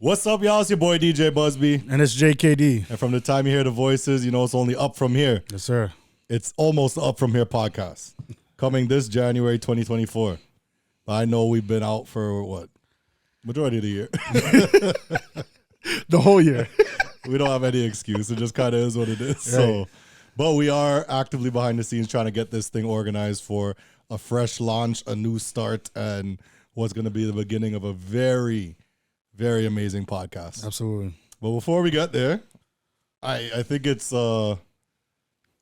What's up, y'all? It's your boy DJ Busby. And it's JKD. And from the time you hear the voices, you know it's only up from here. Yes, sir. It's almost Up From Here podcast. Coming this January 2024. I know we've been out for what? Majority of the year. The whole year. We don't have any excuse. It just kind of is what it is. Right. So, but we are actively behind the scenes trying to get this thing organized for a fresh launch, a new start, and what's going to be the beginning of a very, very amazing podcast. Absolutely. But before we get there, I think it's an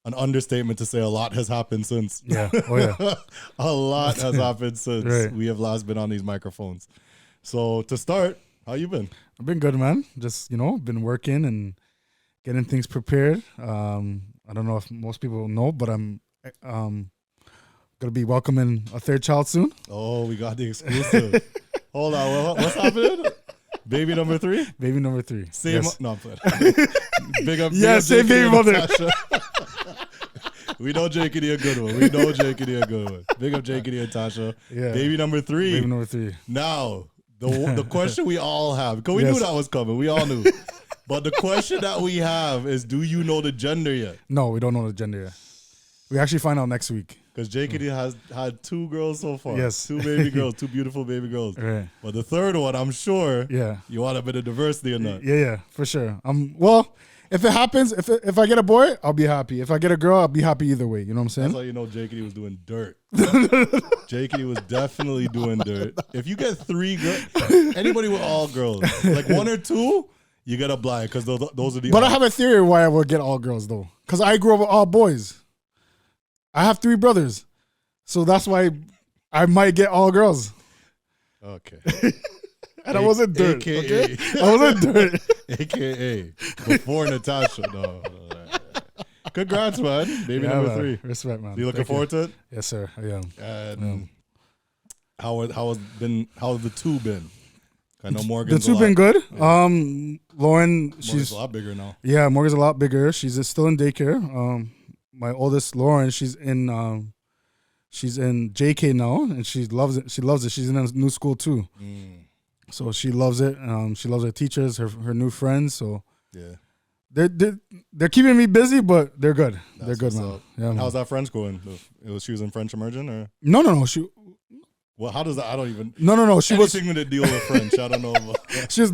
understatement to say a lot has happened since. Yeah. Oh, yeah. A lot has happened since we have last been on these microphones. So to start, how you been? I've been good, man. Just, been working and getting things prepared. I don't know if most people know, but I'm going to be welcoming a third child soon. Oh, we got the exclusive. Hold on. What's happening? Baby number 3? Baby number 3. Same. Yes. No, I'm playing. Big up. Same baby mother. We know JKD a good one. a good one. Big up JKD and Tasha. Yeah. Baby number 3. Baby number 3. Now, the question we all have, because we knew that was coming. We all knew. But the question that we have is, do you know the gender yet? No, we don't know the gender yet. We actually find out next week. Because JKD has had 2 girls so far. Yes. 2 baby girls, 2 beautiful baby girls. Right. But the third one, I'm sure you want a bit of diversity in that. Yeah, for sure. Well, if it happens, if I get a boy, I'll be happy. If I get a girl, I'll be happy either way. You know what I'm saying? That's how you know JKD was doing dirt. JKD was definitely doing dirt. If you get 3 girls, anybody with all girls, like 1 or 2, you get a blind because those are the. But I have a theory why I will get all girls though, because I grew up with all boys. I have 3 brothers, so that's why I might get all girls. Okay. And I wasn't dirt. AKA. Okay? I wasn't dirt. AKA before Natasha. No. Congrats, man. Baby number man. 3. Respect, man. You looking forward to it? Yes, sir. I am. And how have the 2 been? I know Morgan's the 2 been good. Yeah. Lauren, she's a lot bigger now. Yeah, Morgan's a lot bigger. She's still in daycare. My oldest, Lauren, she's in JK now, and she loves it. She's in a new school too, so she loves it. She loves her teachers, her new friends. So yeah, they're keeping me busy, but they're good. They're good, man. Yeah, man. How's that French going? She was in French immersion or no? She. Well, how does that? I don't even. No. She was anything to deal with French. I don't know. She's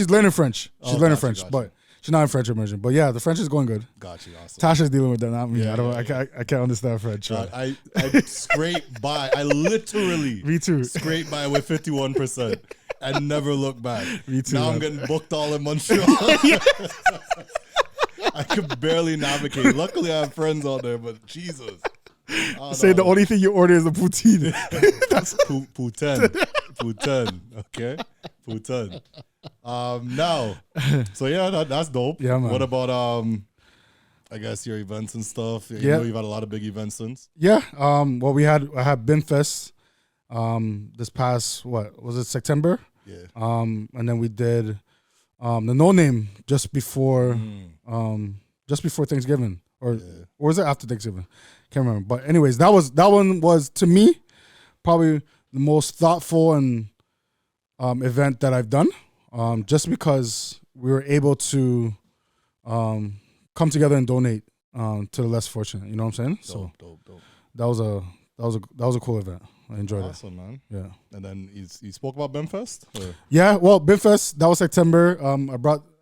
learning French. She's learning French, but she's not in French immersion. But yeah, the French is going good. Gotcha. Awesome. Tasha's dealing with that, not me. Yeah, I can't understand French. I scrape by. I literally me too. Scrape by with 51% and never look back. Me too. Now I'm getting booked all in Montreal. I could barely navigate. Luckily, I have friends out there, but Jesus. Say the only thing you order is the poutine. That's poutine. Okay, poutine. Now, so yeah, that's dope. Yeah, man. What about I guess your events and stuff? You know you've had a lot of big events since. Yeah. Well, I had BIMFest this past September? Yeah. And then we did the No Name just before Thanksgiving or was it after Thanksgiving? Can't remember. But anyways, that one was to me probably the most thoughtful and event that I've done. Just because we were able to come together and donate to the less fortunate. You know what I'm saying? Dope. That was a cool event. I enjoyed it. Awesome, man. Yeah. And then you spoke about BIMFest? Or? Yeah, well, BIMFest, that was September.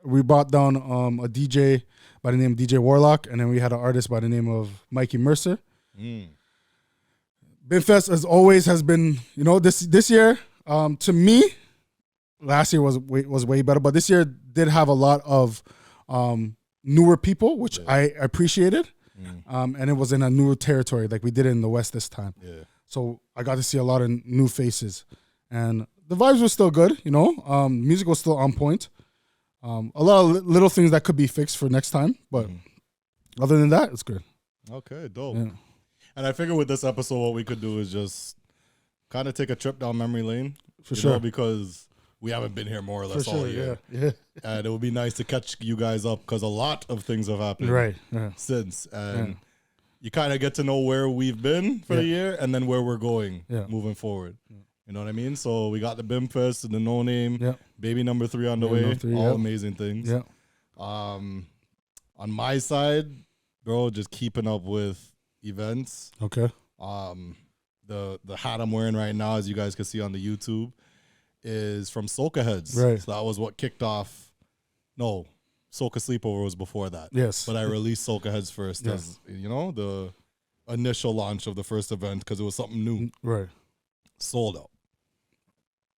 We brought down a DJ by the name of DJ Warlock, and then we had an artist by the name of Mikey Mercer. BIMFest, as always, has been, this year, to me, last year was way better, but this year did have a lot of newer people, which I appreciated. And it was in a newer territory, like we did it in the West this time. Yeah. So I got to see a lot of new faces, and the vibes were still good. Music was still on point. A lot of little things that could be fixed for next time, but other than that, it's good. Okay, dope. Yeah. And I figure with this episode, what we could do is just kind of take a trip down memory lane. For sure. Because we haven't been here more or less all year. Yeah. And it would be nice to catch you guys up because a lot of things have happened since. And you kind of get to know where we've been for the year and then where we're going moving forward. You know what I mean? So we got the Bimfest and the No Name, Yeah. Baby number 3 on the Baby way. number 3, All yeah. amazing things. Yeah. On my side, bro, just keeping up with events. Okay. The hat I'm wearing right now, as you guys can see on the YouTube, is from Soca Heads. Right. So that was what kicked off. No, Soca Sleepover was before that. Yes. But I released Soca Heads first Yes. as, the initial launch of the first event because it was something new. Right. Sold out.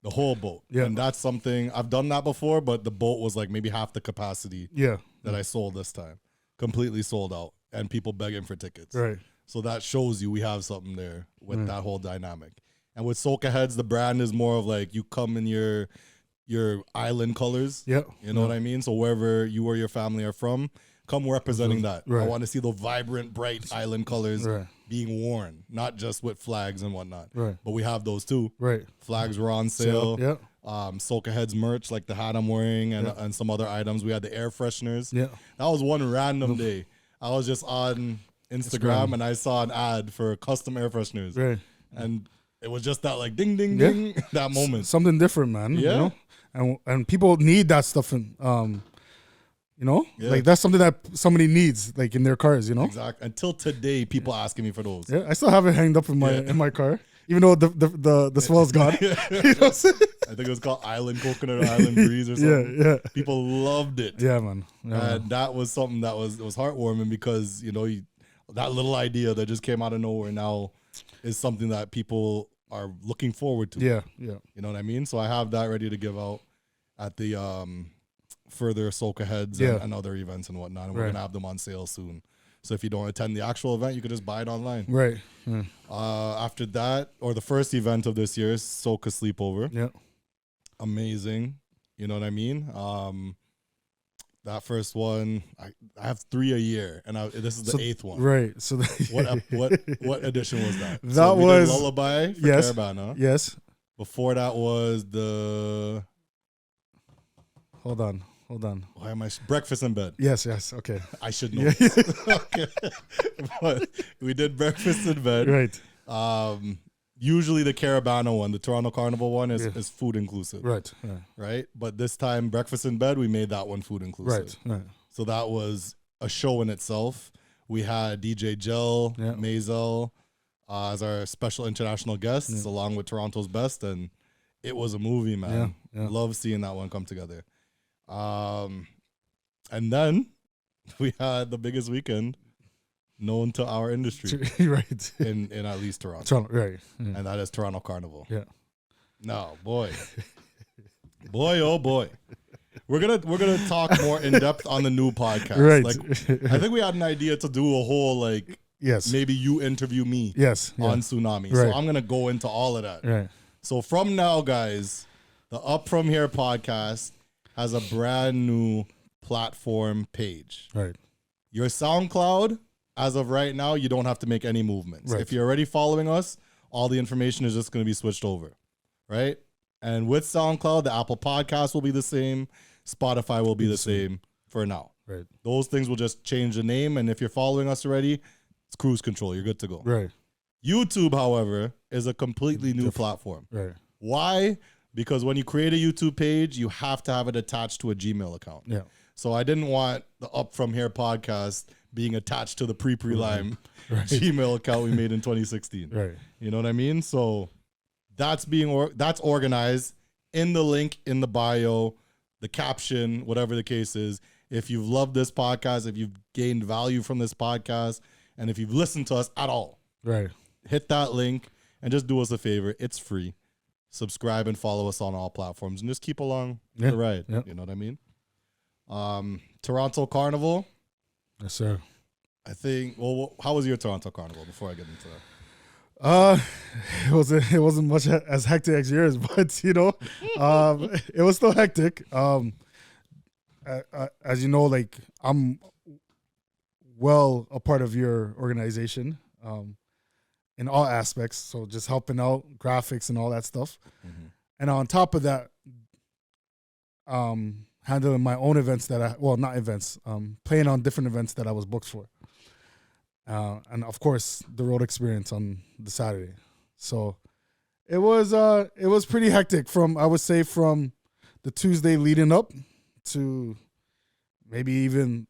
The whole boat. Yeah. And that's something, I've done that before, but the boat was like maybe half the capacity Yeah. that I sold this time. Completely sold out. And people begging for tickets. Right. So that shows you we have something there with that whole dynamic. And with Soca Heads, the brand is more of like you come in your island colors. Yeah. You know what I mean? So wherever you or your family are from, come representing that. Right. I want to see the vibrant, bright island colors Right. being worn, not just with flags and whatnot. Right. But we have those too. Right. Flags were on sale. Yeah. Soca Heads merch, like the hat I'm wearing and some other items. We had the air fresheners. Yeah. That was one random day. I was just on Instagram and I saw an ad for custom air fresheners. Right. And it was just that like ding, ding, Yeah. ding, that moment. Something different, man. Yeah. You know? And people need that stuff in Yeah. like that's something that somebody needs like in their cars, Exactly. Until today, people asking me for those. Yeah, I still have it hanged up in my car, even though the smell's gone. You know what I'm saying? I think it was called Island Coconut or Island Breeze or something. Yeah. People loved it. Yeah, man. Yeah, man. And that was something that was heartwarming because, that little idea that just came out of nowhere now is something that people are looking forward to. Yeah. You know what I mean? So I have that ready to give out at the further Soca Heads and other events and whatnot. And we're Right. going to have them on sale soon. So if you don't attend the actual event, you can just buy it online. Right. Yeah. After that, or the first event of this year is Soca Sleepover. Yeah. Amazing. You know what I mean? That first one, I have 3 a year, and this is the 8th one. Right. So What edition was that? That we did was Lullaby for yes. Caravana. Yes. Before that was the Hold on. why am I Breakfast in Bed? Yes. Okay. I should know. Yeah. Okay. But we did Breakfast in Bed. Right. Usually the Caravana one, the Toronto Carnival one, is food inclusive. Right. Yeah. Right? But this time, Breakfast in Bed, we made that one food inclusive. Right. So that was a show in itself. We had DJ Gel, Yeah. Maisel as our special international guests, along with Toronto's Best, and it was a movie, man. Yeah. Love seeing that one come together. And then we had the biggest weekend known to our industry Right. in at least Toronto. Right. Yeah. And that is Toronto Carnival. Yeah. No, boy. Boy, oh boy. We're gonna talk more in depth on the new podcast. Right. Like I think we had an idea to do a whole like Yes. maybe you interview me Yes. Yeah. on Tsunami. Right. So I'm gonna go into all of that. Right. So from now, guys, the Up From Here podcast has a brand new platform page. Right. Your SoundCloud, as of right now, you don't have to make any movements. Right. If you're already following us, all the information is just going to be switched over, right? And with SoundCloud, the Apple Podcast will be the same. Spotify will be the same for now. Right. Those things will just change the name. And if you're following us already, it's cruise control. You're good to go. Right. YouTube, however, is a completely new platform. Right. Why? Because when you create a YouTube page, you have to have it attached to a Gmail account. Yeah. So I didn't want the Up From Here podcast being attached to the pre-lime Gmail account we made in 2016. Right. You know what I mean? So that's that's organized in the link in the bio, the caption, whatever the case is. If you've loved this podcast, if you've gained value from this podcast, and if you've listened to us at all, Right. hit that link and just do us a favor. It's free. Subscribe and follow us on all platforms and just keep along the ride. Yeah. You know what I mean? Toronto Carnival. Yes, sir. I think. Well, how was your Toronto Carnival? Before I get into that, It wasn't much as hectic as yours, but it was still hectic. As you know, like I'm well a part of your organization, in all aspects. So just helping out, graphics and all that stuff, and on top of that, handling my own events not events, playing on different events that I was booked for. And of course the road experience on the Saturday. So It was pretty hectic I would say from the Tuesday leading up to maybe even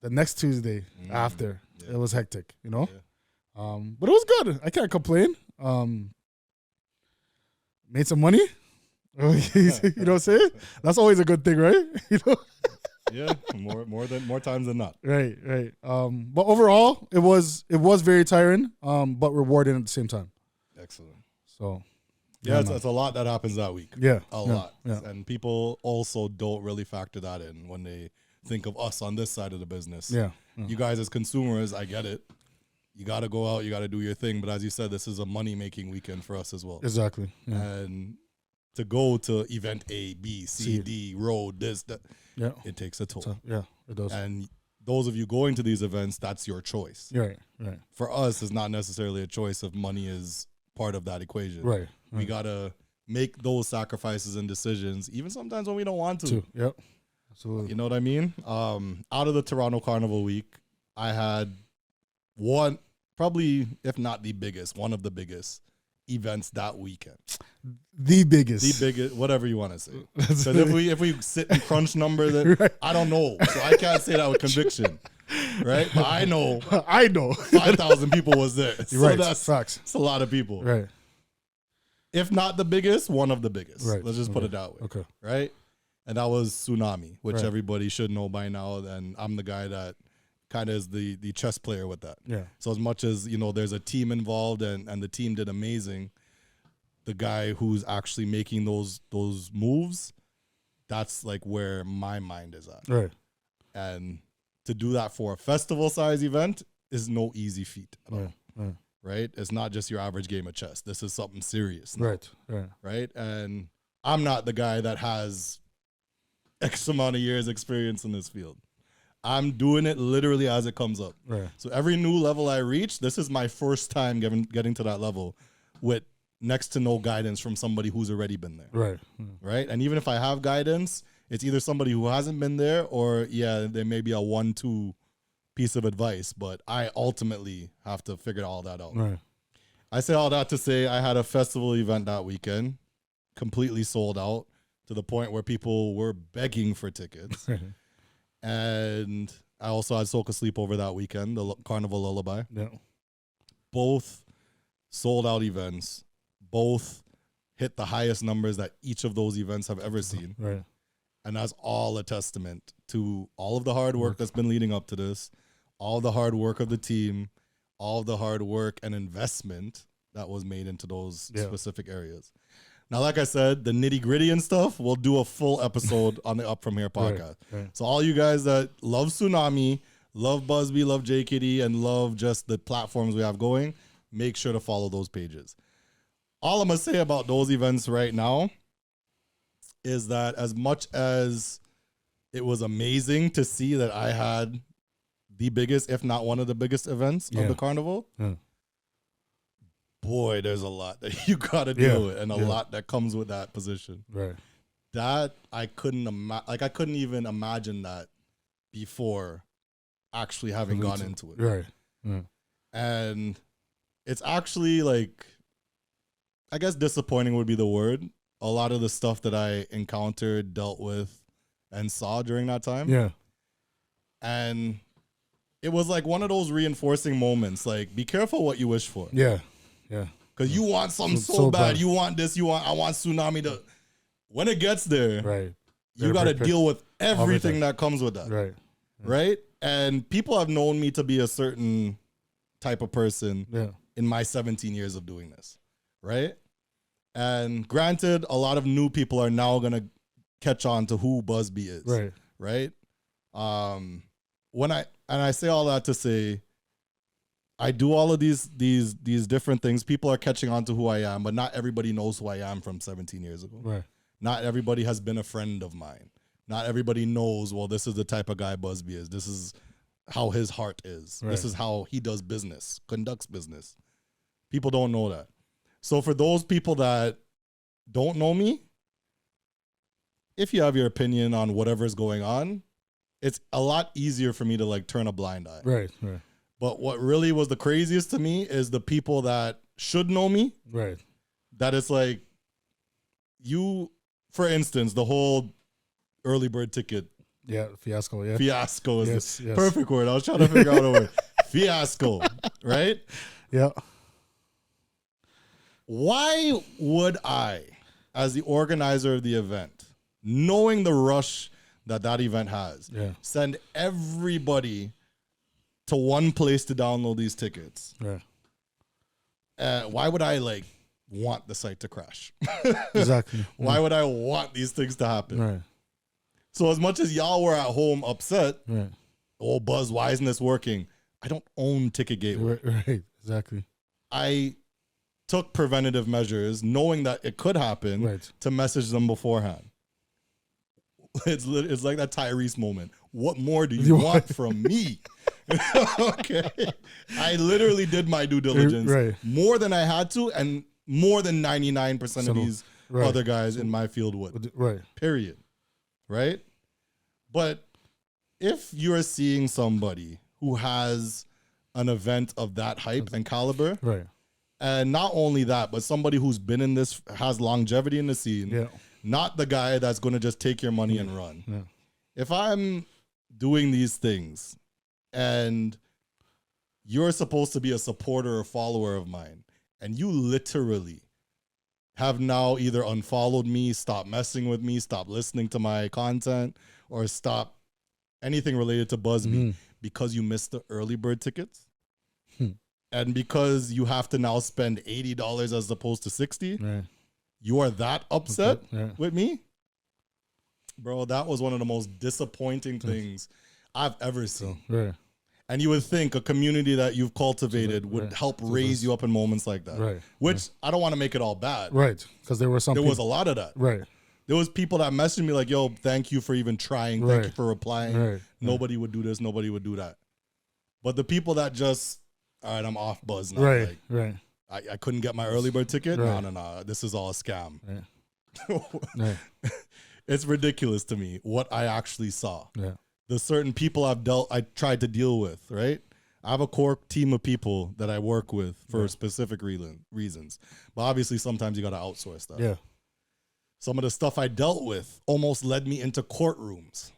the next Tuesday after. Yeah. It was hectic, you know? Yeah. But it was good. I can't complain. Made some money. You know what I'm saying? That's always a good thing, right? You know? Yeah, more times than not. Right. But overall, it was very tiring, but rewarding at the same time. Excellent. So, yeah, it's a lot that happens that week. Yeah, a lot. Yeah. And people also don't really factor that in when they think of us on this side of the business. Yeah. You guys as consumers, I get it. You got to go out, you got to do your thing. But as you said, this is a money-making weekend for us as well. Exactly. Yeah. And to go to event A, B, C, D, road, this, that, it takes a toll. It does. And those of you going to these events, that's your choice. Right. For us, it's not necessarily a choice if money is part of that equation. Right. We got to make those sacrifices and decisions, even sometimes when we don't want to. Yep. Absolutely. You know what I mean? Out of the Toronto Carnival week, I had one, probably, if not the biggest, one of the biggest events that weekend. The biggest, whatever you want to say. Because if we sit and crunch numbers, right. I don't know, so I can't say that with conviction, right? But I know 5,000 people was there. So right, that's facts. It's a lot of people, right? If not the biggest, one of the biggest. Right. Let's just put it that way. Okay. Right, and that was Tsunami, which everybody should know by now. And I'm the guy that kind of is the chess player with that. Yeah. So as much as, you know, there's a team involved and the team did amazing, the guy who's actually making those moves, that's like where my mind is at. Right. And to do that for a festival size event is no easy feat at all. Right? It's not just your average game of chess. This is something serious now. Right. And I'm not the guy that has X amount of years experience in this field. I'm doing it literally as it comes up. Right. So every new level I reach, this is my first time getting to that level with next to no guidance from somebody who's already been there. Right. Right. And even if I have guidance, it's either somebody who hasn't been there or, there may be a 1-2 piece of advice, but I ultimately have to figure all that out. Right. I say all that to say I had a festival event that weekend, completely sold out to the point where people were begging for tickets. And I also had Soca Sleepover that weekend, the Carnival Lullaby. Yeah. Both sold out events. Both hit the highest numbers that each of those events have ever seen. Right. And that's all a testament to all of the hard work that's been leading up to this, all the hard work of the team, all of the hard work and investment that was made into those specific areas. Now, like I said, the nitty gritty and stuff, we'll do a full episode on the Up From Here podcast. Right. So all you guys that love Tsunami, love Busby, love JKD, and love just the platforms we have going, make sure to follow those pages. All I'm going to say about those events right now is that as much as it was amazing to see that I had the biggest, if not one of the biggest events of the carnival, boy, there's a lot that you got to deal with and a lot that comes with that position. Right. That I couldn't I couldn't even imagine that before actually having gone into it. Right. And it's actually like, I guess disappointing would be the word. A lot of the stuff that I encountered, dealt with, and saw during that time. Yeah. And it was like one of those reinforcing moments. Like, be careful what you wish for. Yeah. Because you want something so bad. You want this. I want Tsunami to. When it gets there, right, you got to deal with everything that comes with that. Right. Right. And people have known me to be a certain type of person in my 17 years of doing this. Right. And granted, a lot of new people are now going to catch on to who Busby is. Right. Right. I say all that to say, I do all of these different things. People are catching on to who I am, but not everybody knows who I am from 17 years ago. Right. Not everybody has been a friend of mine. Not everybody knows, well, this is the type of guy Busby is. This is how his heart is. Right. This is how he does business, conducts business. People don't know that. So for those people that don't know me, if you have your opinion on whatever's going on, it's a lot easier for me to like turn a blind eye. Right. But what really was the craziest to me is the people that should know me, right, that it's like you, for instance, the whole early bird ticket Yeah, fiasco. Yeah. fiasco is Yes, the yes. perfect word. I was trying to figure out a word. Fiasco, right? Yeah. Why would I, as the organizer of the event, knowing the rush that event has, Yeah. send everybody to one place to download these tickets? Right. Why would I want the site to crash? Exactly. Why would I want these things to happen? Right. So as much as y'all were at home upset, Right. oh Buzz, why isn't this working? I don't own Ticket Gateway. Right. Exactly. I took preventative measures knowing that it could happen Right. to message them beforehand. It's like that Tyrese moment. What more do you want from me? Okay. I literally did my due diligence Right. more than I had to, and more than 99% of these Right. other guys in my field would. Right. Period. Right? But if you're seeing somebody who has an event of that hype and caliber, Right. and not only that, but somebody who's been in this, has longevity in the scene, Yeah. not the guy that's going to just take your money and run. Yeah. If I'm doing these things and you're supposed to be a supporter or follower of mine, and you literally have now either unfollowed me, stopped messing with me, stopped listening to my content, or stop anything related to BuzzBee because you missed the early bird tickets, and because you have to now spend $80 as opposed to $60, Right. you are that upset Yeah. with me? Bro, that was one of the most disappointing things I've ever seen. Right. And you would think a community that you've cultivated would Right. help raise you up in moments like that. Right. Which I don't want to make it all bad. Right. Because there were some. There was a people- lot of that. Right. There was people that messaged me like, yo, thank you for even trying. Thank you Right. for replying. Right. Nobody would do this. Nobody would do that. But the people that just, all right, I'm off Buzz now. Right. Like, Right. I couldn't get my early bird ticket. Right. No. This is all a scam. Right. Right. It's ridiculous to me what I actually saw. Yeah. The certain people I tried to deal with, right? I have a core team of people that I work with for specific reasons. But obviously sometimes you got to outsource that. Yeah. Some of the stuff I dealt with almost led me into courtrooms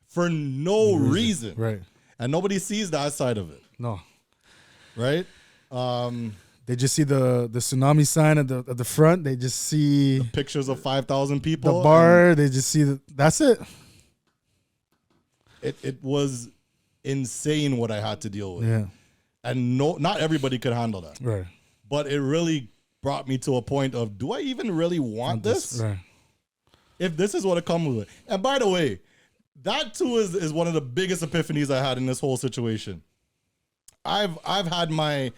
for no reason. Right. And nobody sees that side of it, No. right? They just see the tsunami sign at the front. They just see Pictures of 5,000 the people. bar. They just see that's it. It was insane what I had to deal with. Yeah. And not everybody could handle that. Right. But it really brought me to a point of, do I even really want this? Right. If this is what it comes with. And by the way, that too is one of the biggest epiphanies I had in this whole situation. I've had my,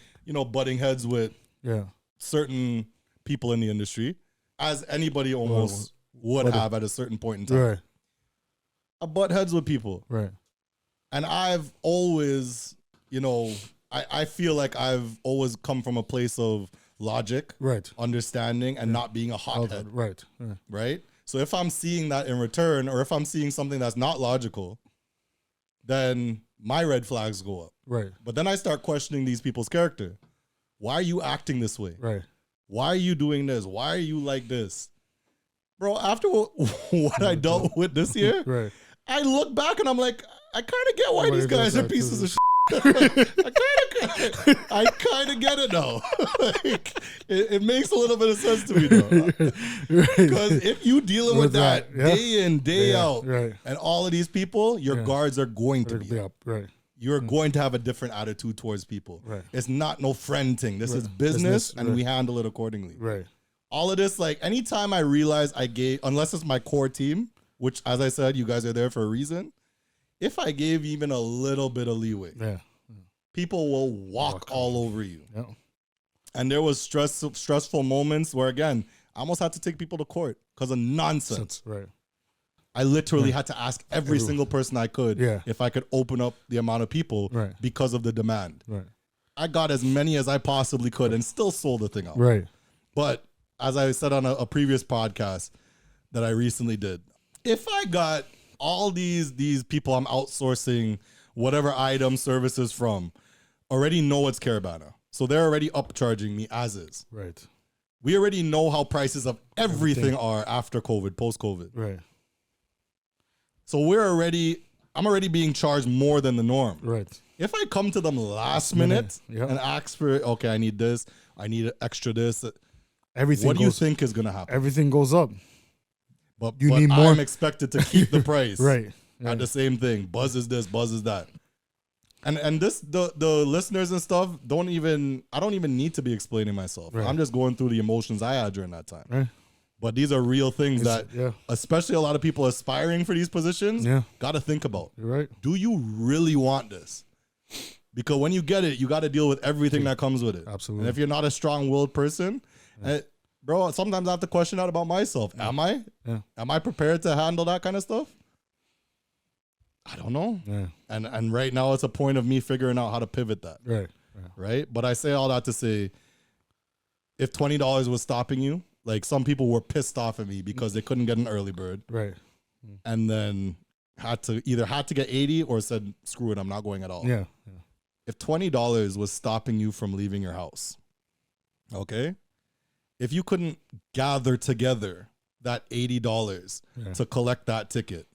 butting heads with Yeah. certain people in the industry, as anybody almost would have at a certain point in time. Right. I butt heads with people. Right. And I've always, I feel like I've always come from a place of logic, Right. understanding, and not being a hothead, Right. Yeah. right? So if I'm seeing that in return, or if I'm seeing something that's not logical, then my red flags go up. Right. But then I start questioning these people's character. Why are you acting this way? Right. Why are you doing this? Why are you like this? Bro, after what I dealt with this year, Right. I look back and I'm like, I kind of get why Why these you guys guys are are pieces of pieces shit. I kind of get it now. Like, it makes a little bit of sense to me though. Because if you dealing with that yeah. day in, day out, Right. and all of these people, your Yeah. guards are going to be. Up. Right. You're going to have a different attitude towards people. Right. It's not no friend thing. This is Right. business, Business, and right. we handle it accordingly. Right. All of this, like anytime I realize I gave, unless it's my core team, which as I said, you guys are there for a reason. If I gave even a little bit of leeway, Yeah. people will walk all over you. Yeah. And there was stressful moments where, again, I almost had to take people to court because of nonsense. Right. I literally had to ask every single person I could Yeah. if I could open up the amount of people Right. because of the demand. Right. I got as many as I possibly could and still sold the thing out. Right. But as I said on a previous podcast that I recently did, if I got all these people I'm outsourcing whatever item services from already know it's Carabana. So they're already upcharging me as is. Right. We already know how prices of everything are after COVID, post-COVID. Right. So I'm already being charged more than the norm. Right. If I come to them last minute and ask for, okay, I need this, I need extra this, Everything. what do you think is going to happen? Everything goes up. But you need more. I'm expected to keep the price. Right. At the same thing. Buzz is this, buzz is that. And this the listeners and stuff I don't even need to be explaining myself. Right. I'm just going through the emotions I had during that time. Right. But these are real things that especially a lot of people aspiring for these positions got to think about. You're right. Do you really want this? Because when you get it, you got to deal with everything that comes with it. Absolutely. And if you're not a strong-willed person, bro, sometimes I have to question that about myself. Am I? Yeah. Am I prepared to handle that kind of stuff? I don't know. Yeah. And right now it's a point of me figuring out how to pivot that. Right. Right? But I say all that to say, if $20 was stopping you, like some people were pissed off at me because they couldn't get an early bird. Right. And then had to get 80 or said, screw it, I'm not going at all. Yeah. If $20 was stopping you from leaving your house, okay? If you couldn't gather together that $80 to collect that ticket,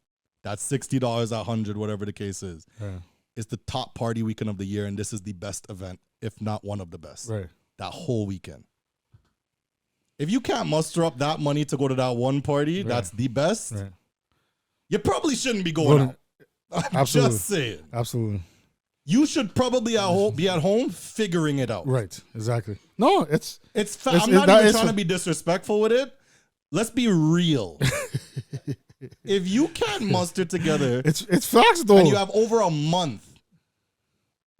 that's $60, $100, whatever the case is. Yeah. It's the top party weekend of the year, and this is the best event, if not one of the best. Right. That whole weekend. If you can't muster up that money to go to that one party, that's the best. Right. You probably shouldn't be going out. I'm absolutely. just saying. Absolutely. You should probably be at home figuring it out. Right. Exactly. No, I'm not even trying to be disrespectful with it. Let's be real. If you can't muster together, it's facts though, and you have over a month,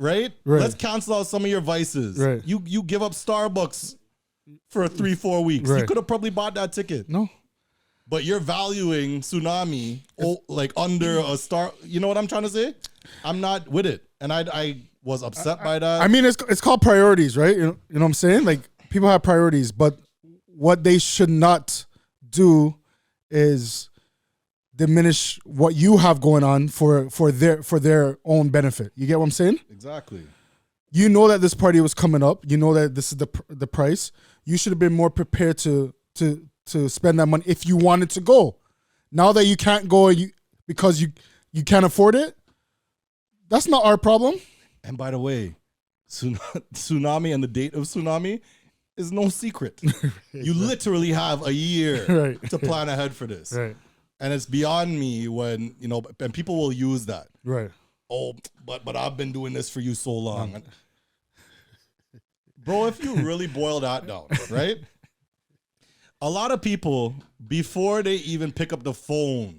right? Let's cancel out some of your vices. Right. You give up Starbucks for 3-4 weeks. Right. You could have probably bought that ticket. No. But you're valuing Tsunami like under a star. You know what I'm trying to say? I'm not with it. And I was upset by that. I mean, it's called priorities, right? You know what I'm saying? Like, people have priorities, but what they should not do is diminish what you have going on for their own benefit. You get what I'm saying? Exactly. You know that this party was coming up. You know that this is the price. You should have been more prepared to spend that money if you wanted to go. Now that you can't go because you can't afford it, that's not our problem. And by the way, Tsunami and the date of Tsunami is no secret. You literally have a year to plan ahead for this. Right. And it's beyond me when, and people will use that. Right. Oh, but I've been doing this for you so long. Bro, if you really boil that down, right? A lot of people, before they even pick up the phone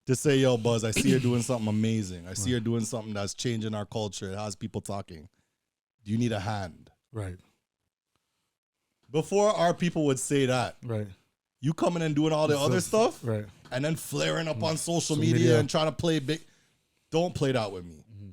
to say, yo, Buzz, I see you're doing something amazing. I see you're doing something that's changing our culture. It has people talking. Do you need a hand? Right. Before our people would say that. Right. You coming and doing all the other stuff. Right. And then flaring up on social media and trying to play big. Don't play that with me. Mm-hmm.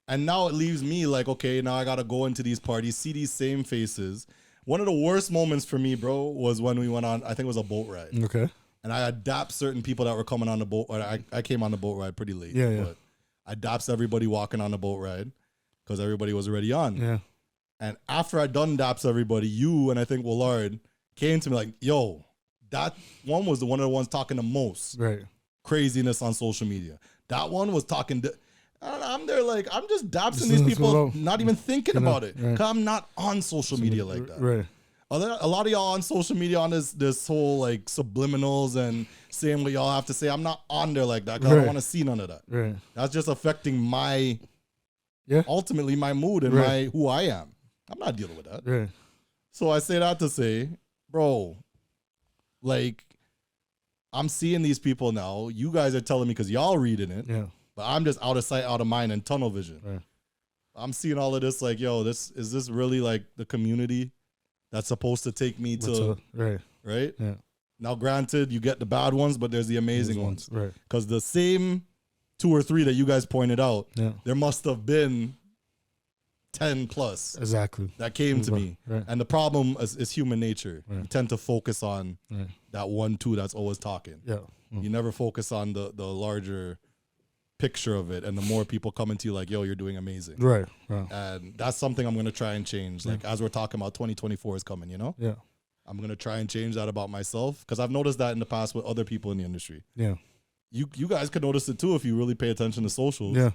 And now it leaves me like, okay, now I got to go into these parties, see these same faces. One of the worst moments for me, bro, was when we went on, I think it was a boat ride. Okay. And I adapt certain people that were coming on the boat. I came on the boat ride pretty late. Yeah. But I daps everybody walking on the boat ride because everybody was already on. Yeah. And after I done daps everybody, you and I think Willard came to me like, yo, that one was one of the ones talking the most craziness on social media. That one was talking. I'm there like, I'm just dapsing these people, not even thinking about it. Because I'm not on social media like that. Right. A lot of y'all on social media on this whole like subliminals and saying what y'all have to say. I'm not on there like that because I don't want to see none of that. Right. That's just affecting my, ultimately my mood and my who I am. I'm not dealing with that. Right. So I say that to say, bro, like I'm seeing these people now. You guys are telling me because y'all reading it. Yeah. But I'm just out of sight, out of mind, and tunnel vision. Right. I'm seeing all of this like, yo, is this really like the community that's supposed to take me to right? Yeah. Now, granted, you get the bad ones, but there's the amazing ones. Right. Because the same 2 or 3 that you guys pointed out, there must have been 10 plus exactly that came to me. Right. And the problem is human nature. Right. You tend to focus on that 1, 2 that's always talking. Yeah. You never focus on the larger picture of it, and the more people come into you like, yo, you're doing amazing. Right. And that's something I'm going to try and change. Like, as we're talking about 2024 is coming, Yeah. I'm gonna try and change that about myself because I've noticed that in the past with other people in the industry. Yeah. You guys could notice it too if you really pay attention to socials. Yeah.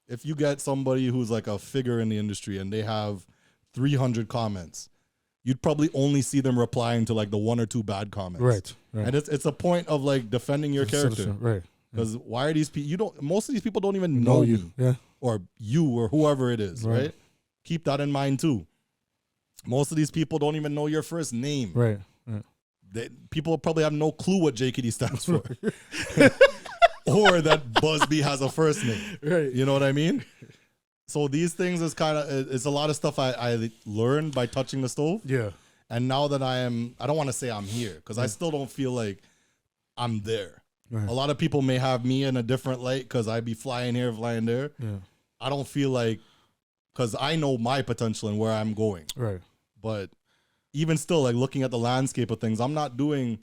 If you get somebody who's like a figure in the industry and they have 300 comments, you'd probably only see them replying to like the 1 or 2 bad comments. Right. And it's a point of like defending your character. Right. Because why are these people? Most of these people don't even know you. me. Yeah. Or you or whoever it is. Right. Keep that in mind too. Most of these people don't even know your first name. Right. People probably have no clue what JKD stands for. Or that Busby has a first name. Right. You know what I mean? So these things is kind of, it's a lot of stuff I learned by touching the stove. Yeah. And now that I don't want to say I'm here because I still don't feel like I'm there. Right. A lot of people may have me in a different light because I be flying here, flying there. Yeah. I don't feel like, because I know my potential and where I'm going. Right. But even still, like looking at the landscape of things, I'm not doing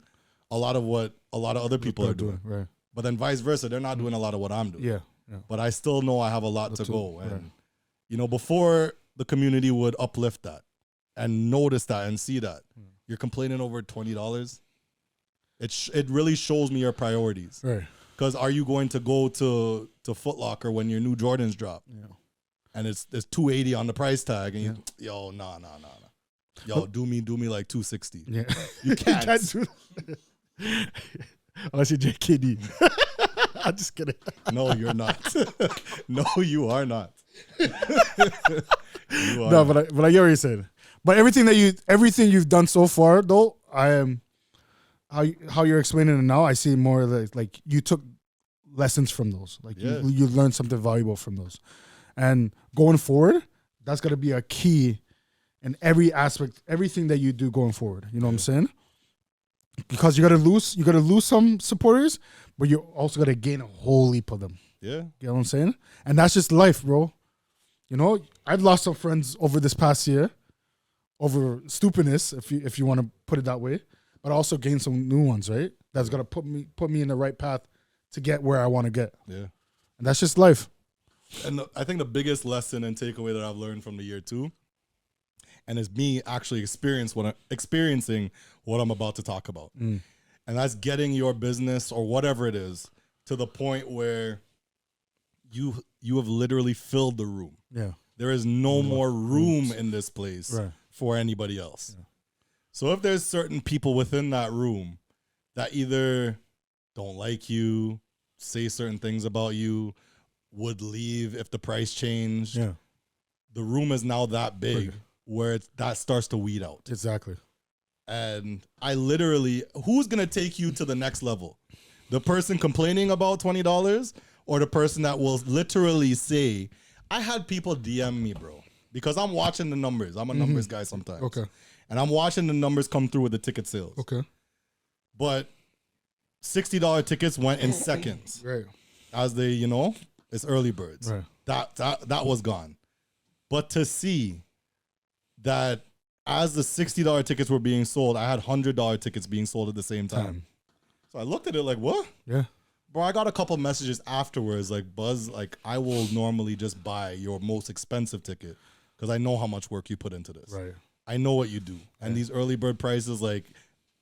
a lot of what a lot of other people are doing. Right. But then vice versa, they're not doing a lot of what I'm doing. Yeah. But I still know I have a lot to go. And, right. you know, before the community would uplift that and notice that and see that, you're complaining over $20. It really shows me your priorities. Right. Because are you going to go to Foot Locker when your new Jordans drop? Yeah. And it's $280 on the price tag, and yo, nah. Yo, do me like $260. Yeah. You can't. You can't do that. Unless you're JKD. I'm just kidding. No, you're not. No, you are not. No, but I get what you're saying. But everything you've done so far, though, I am how you're explaining it now. I see more like you took lessons from those. Like you learned something valuable from those, and going forward, that's gonna be a key in every aspect, everything that you do going forward. You know what I'm saying? Because you're gonna lose some supporters, but you're also gonna gain a whole heap of them. Yeah. You know what I'm saying? And that's just life, bro. You know, I've lost some friends over this past year over stupidness, if you want to put it that way, but I also gained some new ones, right? That's gonna put me in the right path to get where I want to get. Yeah. And that's just life. And I think the biggest lesson and takeaway that I've learned from the year too, and is me actually experiencing what I'm about to talk about. And that's getting your business or whatever it is to the point where you have literally filled the room. Yeah. There is no more room in this place for anybody else. Yeah. So if there's certain people within that room that either don't like you, say certain things about you, would leave if the price changed, the room is now that big where that starts to weed out. Exactly. And I literally, who's going to take you to the next level? The person complaining about $20 or the person that will literally say, I had people DM me, bro, because I'm watching the numbers. I'm a numbers guy sometimes. Okay. And I'm watching the numbers come through with the ticket sales. Okay. But $60 tickets went in seconds. Right. As they, it's early birds. Right. That was gone. But to see that as the $60 tickets were being sold, I had $100 tickets being sold at the same time. So I looked at it like, what? Yeah. Bro, I got a couple messages afterwards like, Buzz, like, I will normally just buy your most expensive ticket because I know how much work you put into this. Right. I know what you do. And these early bird prices, like,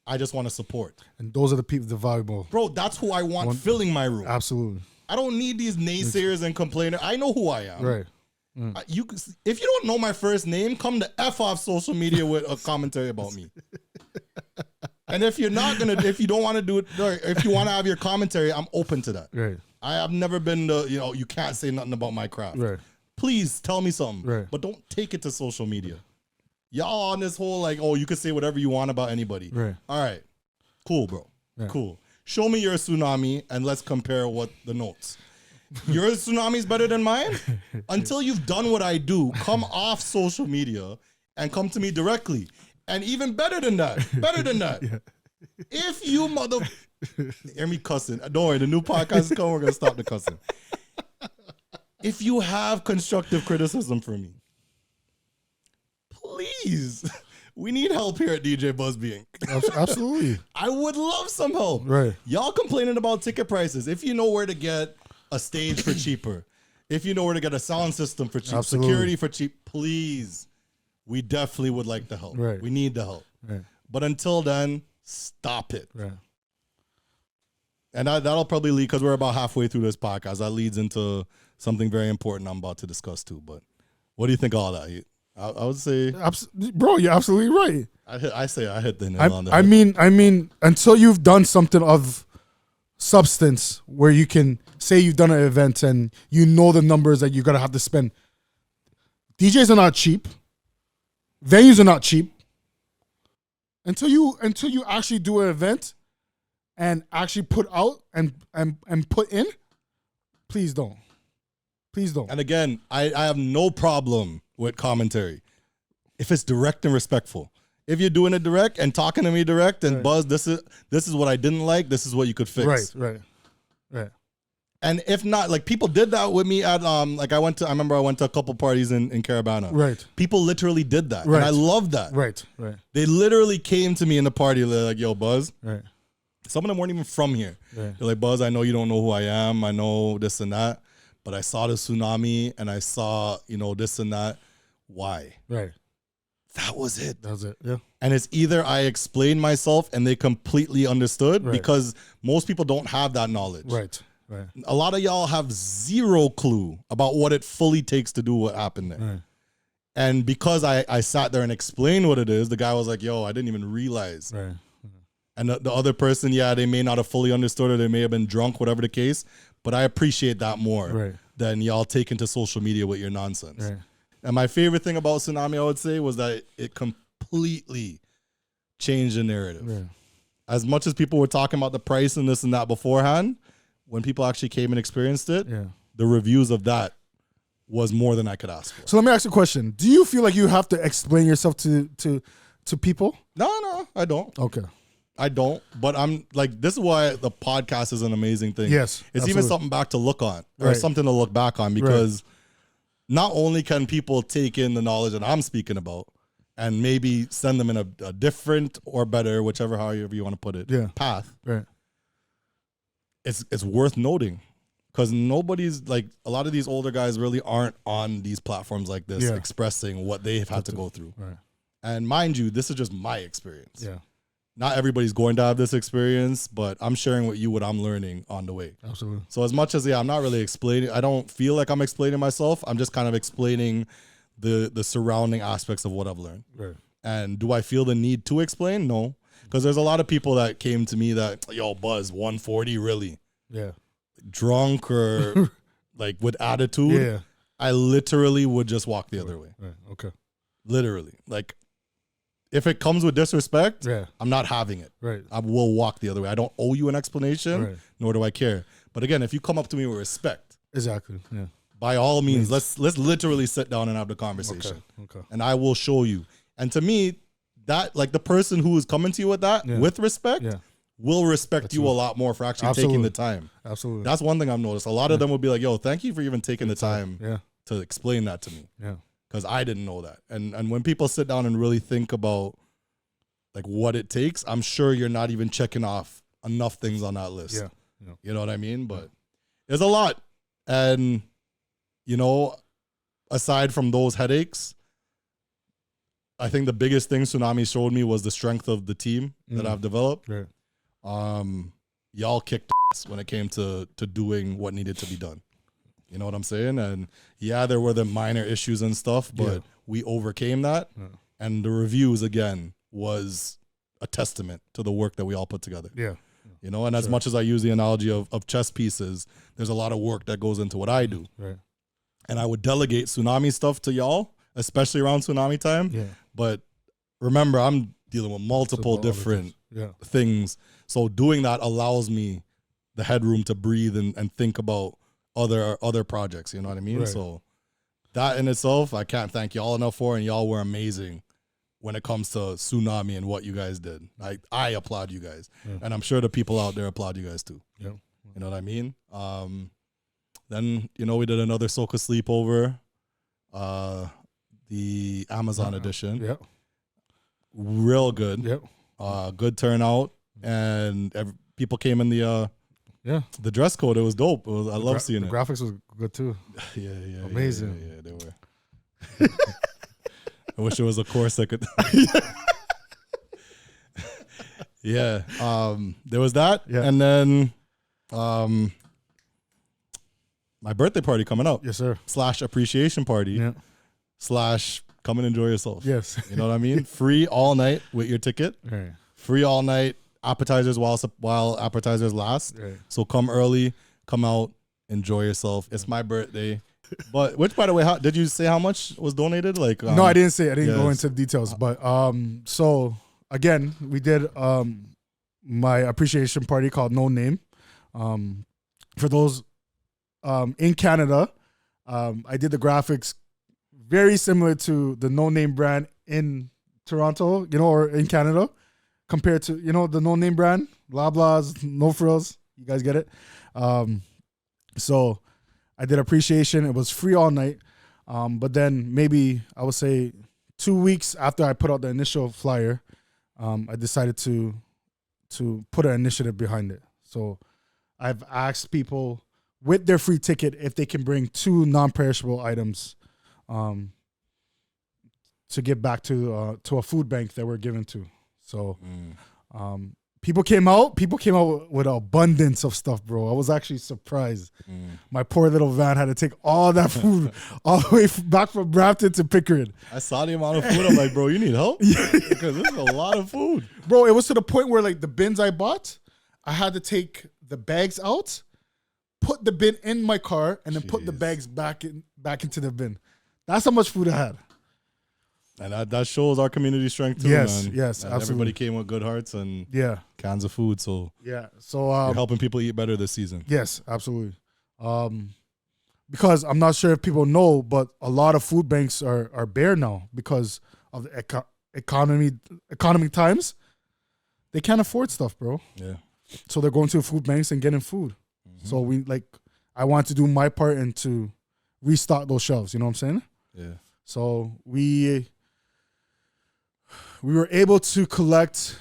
I just want to support. And those are the people, the valuable. Bro, that's who I want filling my room. Absolutely. I don't need these naysayers and complainers. I know who I am. Right. If you don't know my first name, come to F off social media with a commentary about me. And if you don't want to do it, or if you want to have your commentary, I'm open to that. Right. I have never been you can't say nothing about my craft. Right. Please tell me something. Right. But don't take it to social media. Y'all on this whole like, oh, you can say whatever you want about anybody. Right. All right. Cool, bro. Yeah. Cool. Show me your tsunami and let's compare what the notes. Your tsunami is better than mine? Until you've done what I do, come off social media and come to me directly. And even better than that. Yeah. If you hear me cussing. Don't worry, the new podcast is coming. We're going to stop the cussing. If you have constructive criticism for me, please, we need help here at DJ Busby Inc. Absolutely. I would love some help. Right. Y'all complaining about ticket prices. If you know where to get a stage for cheaper, if you know where to get a sound system for cheap, security for cheap, please, we definitely would like the help. Right. We need the help. Right. But until then, stop it. Right. And that'll probably lead, because we're about halfway through this podcast, that leads into something very important I'm about to discuss too. But what do you think of all that? I would say, bro, you're absolutely right. I hit the nail on the I head. mean, until you've done something of substance where you can say you've done an event and you know the numbers that you're gonna have to spend. DJs are not cheap. Venues are not cheap. Until you actually do an event and actually put out and put in, please don't. Please don't. And again, I have no problem with commentary if it's direct and respectful. If you're doing it direct and talking to me direct and Buzz, this is what I didn't like. This is what you could fix. Right. And if not, like, people did that with me at like I remember I went to a couple parties in Carabana. Right. People literally did that. Right. And I love that. Right. They literally came to me in the party. They're like, yo, Buzz. Right. Some of them weren't even from here. Right. They're like, Buzz, I know you don't know who I am. I know this and that. But I saw the tsunami and I saw, this and that. Why? Right. That was it. That was it. Yeah. And it's either I explained myself and they completely understood, Right. because most people don't have that knowledge. Right. A lot of y'all have zero clue about what it fully takes to do what happened there. Right. And because I sat there and explained what it is, the guy was like, yo, I didn't even realize. Right. And the other person, they may not have fully understood, or they may have been drunk, whatever the case. But I appreciate that more Right. than y'all taking to social media with your nonsense. Right. And my favorite thing about Tsunami, I would say, was that it completely changed the narrative. Right. As much as people were talking about the price and this and that beforehand, when people actually came and experienced it, Yeah. the reviews of that was more than I could ask for. So let me ask you a question. Do you feel like you have to explain yourself to people? No, I don't. Okay. I don't. But I'm like, this is why the podcast is an amazing thing. Yes, It's absolutely. even something back to look on, or Right. something to look back on, because not only can people take in the knowledge that I'm speaking about and maybe send them in a different or better, however you want to put it, Yeah. path, Right. it's worth noting, because nobody's, like, a lot of these older guys really aren't on these platforms like this expressing what they've had to go through. Right. And mind you, this is just my experience. Yeah. Not everybody's going to have this experience, but I'm sharing with you what I'm learning on the way. Absolutely. So as much as, I'm not really explaining, I don't feel like I'm explaining myself. I'm just kind of explaining the surrounding aspects of what I've learned. Right. And do I feel the need to explain? No. Because there's a lot of people that came to me that, yo, Buzz, 140, really? Yeah. Drunk or like with attitude? Yeah. I literally would just walk the other way. Right. Okay. Literally. Like, if it comes with disrespect, Yeah. I'm not having it. Right. I will walk the other way. I don't owe you an explanation, Right. nor do I care. But again, if you come up to me with respect, Exactly. Yeah. by all means, let's literally sit down and have the conversation. Okay. And I will show you. And to me, that, like, the person who is coming to you with that, with respect, Yeah. will respect you a lot more for actually taking the time. Absolutely. That's one thing I've noticed. A lot of them will be like, yo, thank you for even taking the time Yeah. to explain that to me. Yeah. Because I didn't know that. And when people sit down and really think about, like, what it takes, I'm sure you're not even checking off enough things on that list. Yeah. Yeah. You know what I mean? But there's a lot. And, aside from those headaches, I think the biggest thing Tsunami showed me was the strength of the team that I've developed. Right. Y'all kicked ass when it came to doing what needed to be done. You know what I'm saying? And there were the minor issues and stuff, but we overcame that. Yeah. And the reviews, again, was a testament to the work that we all put together. Yeah. And as much as I use the analogy of chess pieces, there's a lot of work that goes into what I do. Right. And I would delegate Tsunami stuff to y'all, especially around Tsunami time. Yeah. But remember, I'm dealing with multiple different things. So doing that allows me the headroom to breathe and think about other projects. You know what I mean? Right. So that in itself, I can't thank y'all enough for, and y'all were amazing when it comes to Tsunami and what you guys did. I applaud you guys. Yeah. And I'm sure the people out there applaud you guys too. Yeah. You know what I mean? Then, we did another Soca sleepover, the Amazon edition. Yep. Real good. Yep. Good turnout. And people came in the dress code. It was dope. I love seeing the it. graphics was good too. Yeah. Amazing. Yeah, they were. I wish there was a course that could. Yeah. There was that. Yeah. And then my birthday party coming up. Yes, sir. / appreciation party. Yeah. / come and enjoy yourself. Yes. You know what I mean? Free all night with your ticket. Right. Free all night. Appetizers while appetizers last. Right. So come early, come out, enjoy yourself. It's my birthday. But which, by the way, did you say how much was donated? Like No, I didn't say. I didn't go yes. into the details. But so again, we did my appreciation party called No Name. For those in Canada, I did the graphics very similar to the No Name brand in Toronto, or in Canada, compared to the No Name brand, Loblaws, No Frills. You guys get it? So I did appreciation. It was free all night. But then maybe I would say 2 weeks after I put out the initial flyer, I decided to put an initiative behind it. So I've asked people with their free ticket if they can bring 2 non-perishable items to give back to a food bank that we're giving to. So people came out with an abundance of stuff, bro. I was actually surprised. My poor little van had to take all that food all the way back from Brampton to Pickering. I saw the amount of food. I'm like, bro, you need help? Because this is a lot of food. Bro, it was to the point where like the bins I bought, I had to take the bags out, put the bin in my car, and then put the bags back into the bin. That's how much food I had. And that shows our community strength too, Yes, man. yes, And absolutely. everybody came with good hearts and cans of food. So So you're helping people eat better this season. Yes, absolutely. Because I'm not sure if people know, but a lot of food banks are bare now because of the economic times. They can't afford stuff, bro. Yeah. So they're going to food banks and getting food. So I want to do my part and to restock those shelves. You know what I'm saying? Yeah. So we were able to collect,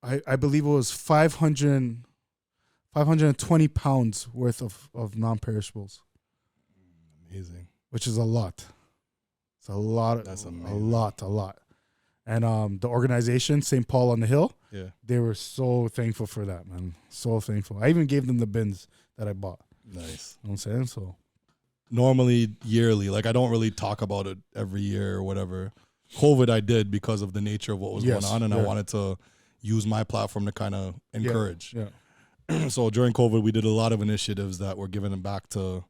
I believe it was 520 pounds worth of non-perishables. Amazing. Which is a lot. It's a lot. That's amazing. A lot. And the organization, St. Paul on the Hill, they were so thankful for that, man. So thankful. I even gave them the bins that I bought. Nice. You know what I'm saying? So normally yearly, like I don't really talk about it every year or whatever. COVID I did because of the nature of what was going on, and I wanted to use my platform to kind of encourage. So during COVID, we did a lot of initiatives that were giving back to,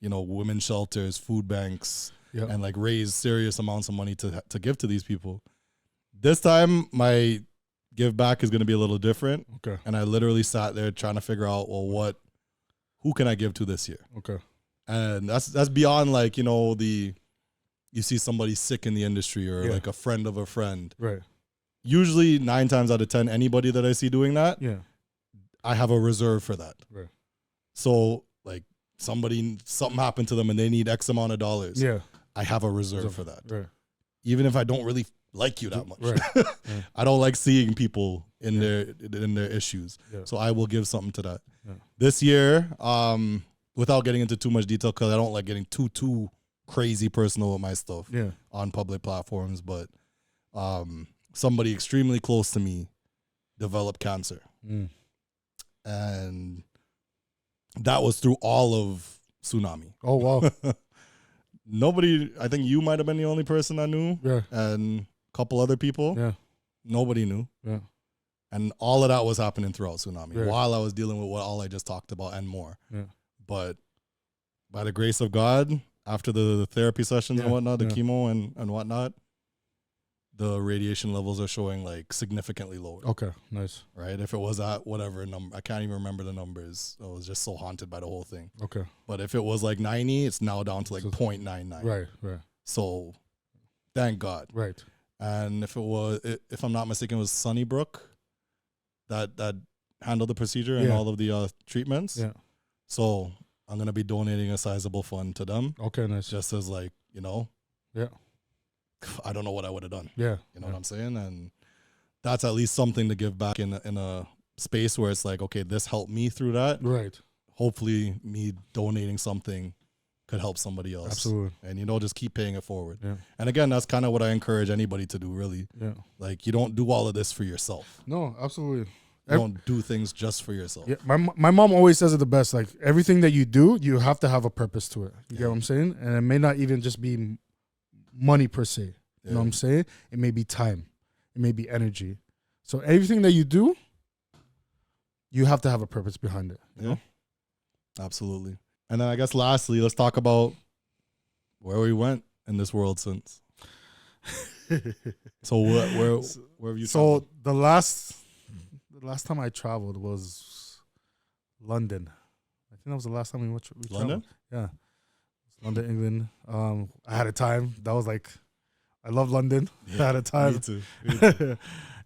women's shelters, food banks, and like raise serious amounts of money to give to these people. This time, my give back is going to be a little different. Okay. And I literally sat there trying to figure out, well, who can I give to this year? Okay. And that's beyond like, you see somebody sick in the industry or like a friend of a friend. Right. Usually 9 times out of 10, anybody that I see doing that, I have a reserve for that. Right. So like something happened to them and they need X amount of dollars. Yeah. I have a reserve for that. Right. Even if I don't really like you that much. Right. I don't like seeing people in their issues. Yeah. So I will give something to that. Yeah. This year, without getting into too much detail, because I don't like getting too crazy personal with my stuff on public platforms, but somebody extremely close to me developed cancer. And that was through all of Tsunami. Oh, wow. Nobody, I think you might have been the only person I knew. Yeah. And a couple other people. Yeah. Nobody knew. Yeah. And all of that was happening throughout Tsunami while I was dealing with what all I just talked about and more. Yeah. But by the grace of God, after the therapy sessions and whatnot, the chemo and whatnot, the radiation levels are showing like significantly lower. Okay, nice. Right? If it was at whatever number, I can't even remember the numbers. I was just so haunted by the whole thing. Okay. But if it was like 90, it's now down to like 0.99. Right. So thank God. Right. And if I'm not mistaken, it was Sunnybrook that handled the procedure and all of the treatments. Yeah. So I'm going to be donating a sizable fund to them. Okay, nice. Just as like, yeah. I don't know what I would have done. Yeah. You know what I'm saying? And that's at least something to give back in a space where it's like, okay, this helped me through that. Right. Hopefully me donating something could help somebody else. Absolutely. And, you know, just keep paying it forward. Yeah. And again, that's kind of what I encourage anybody to do, really. Yeah. Like, you don't do all of this for yourself. No, absolutely. You don't do things just for yourself. Yeah, my mom always says it the best. Like, everything that you do, you have to have a purpose to it. You get what I'm saying? And it may not even just be money per se. You know what I'm saying? It may be time. It may be energy. So everything that you do, you have to have a purpose behind it. You know? Absolutely. And then I guess lastly, let's talk about where we went in this world since. So where have you traveled? So the last time I traveled was London. I think that was the last time we London? traveled. Yeah. London, England. I had a time. That was like, I love London. I had a time. Me too.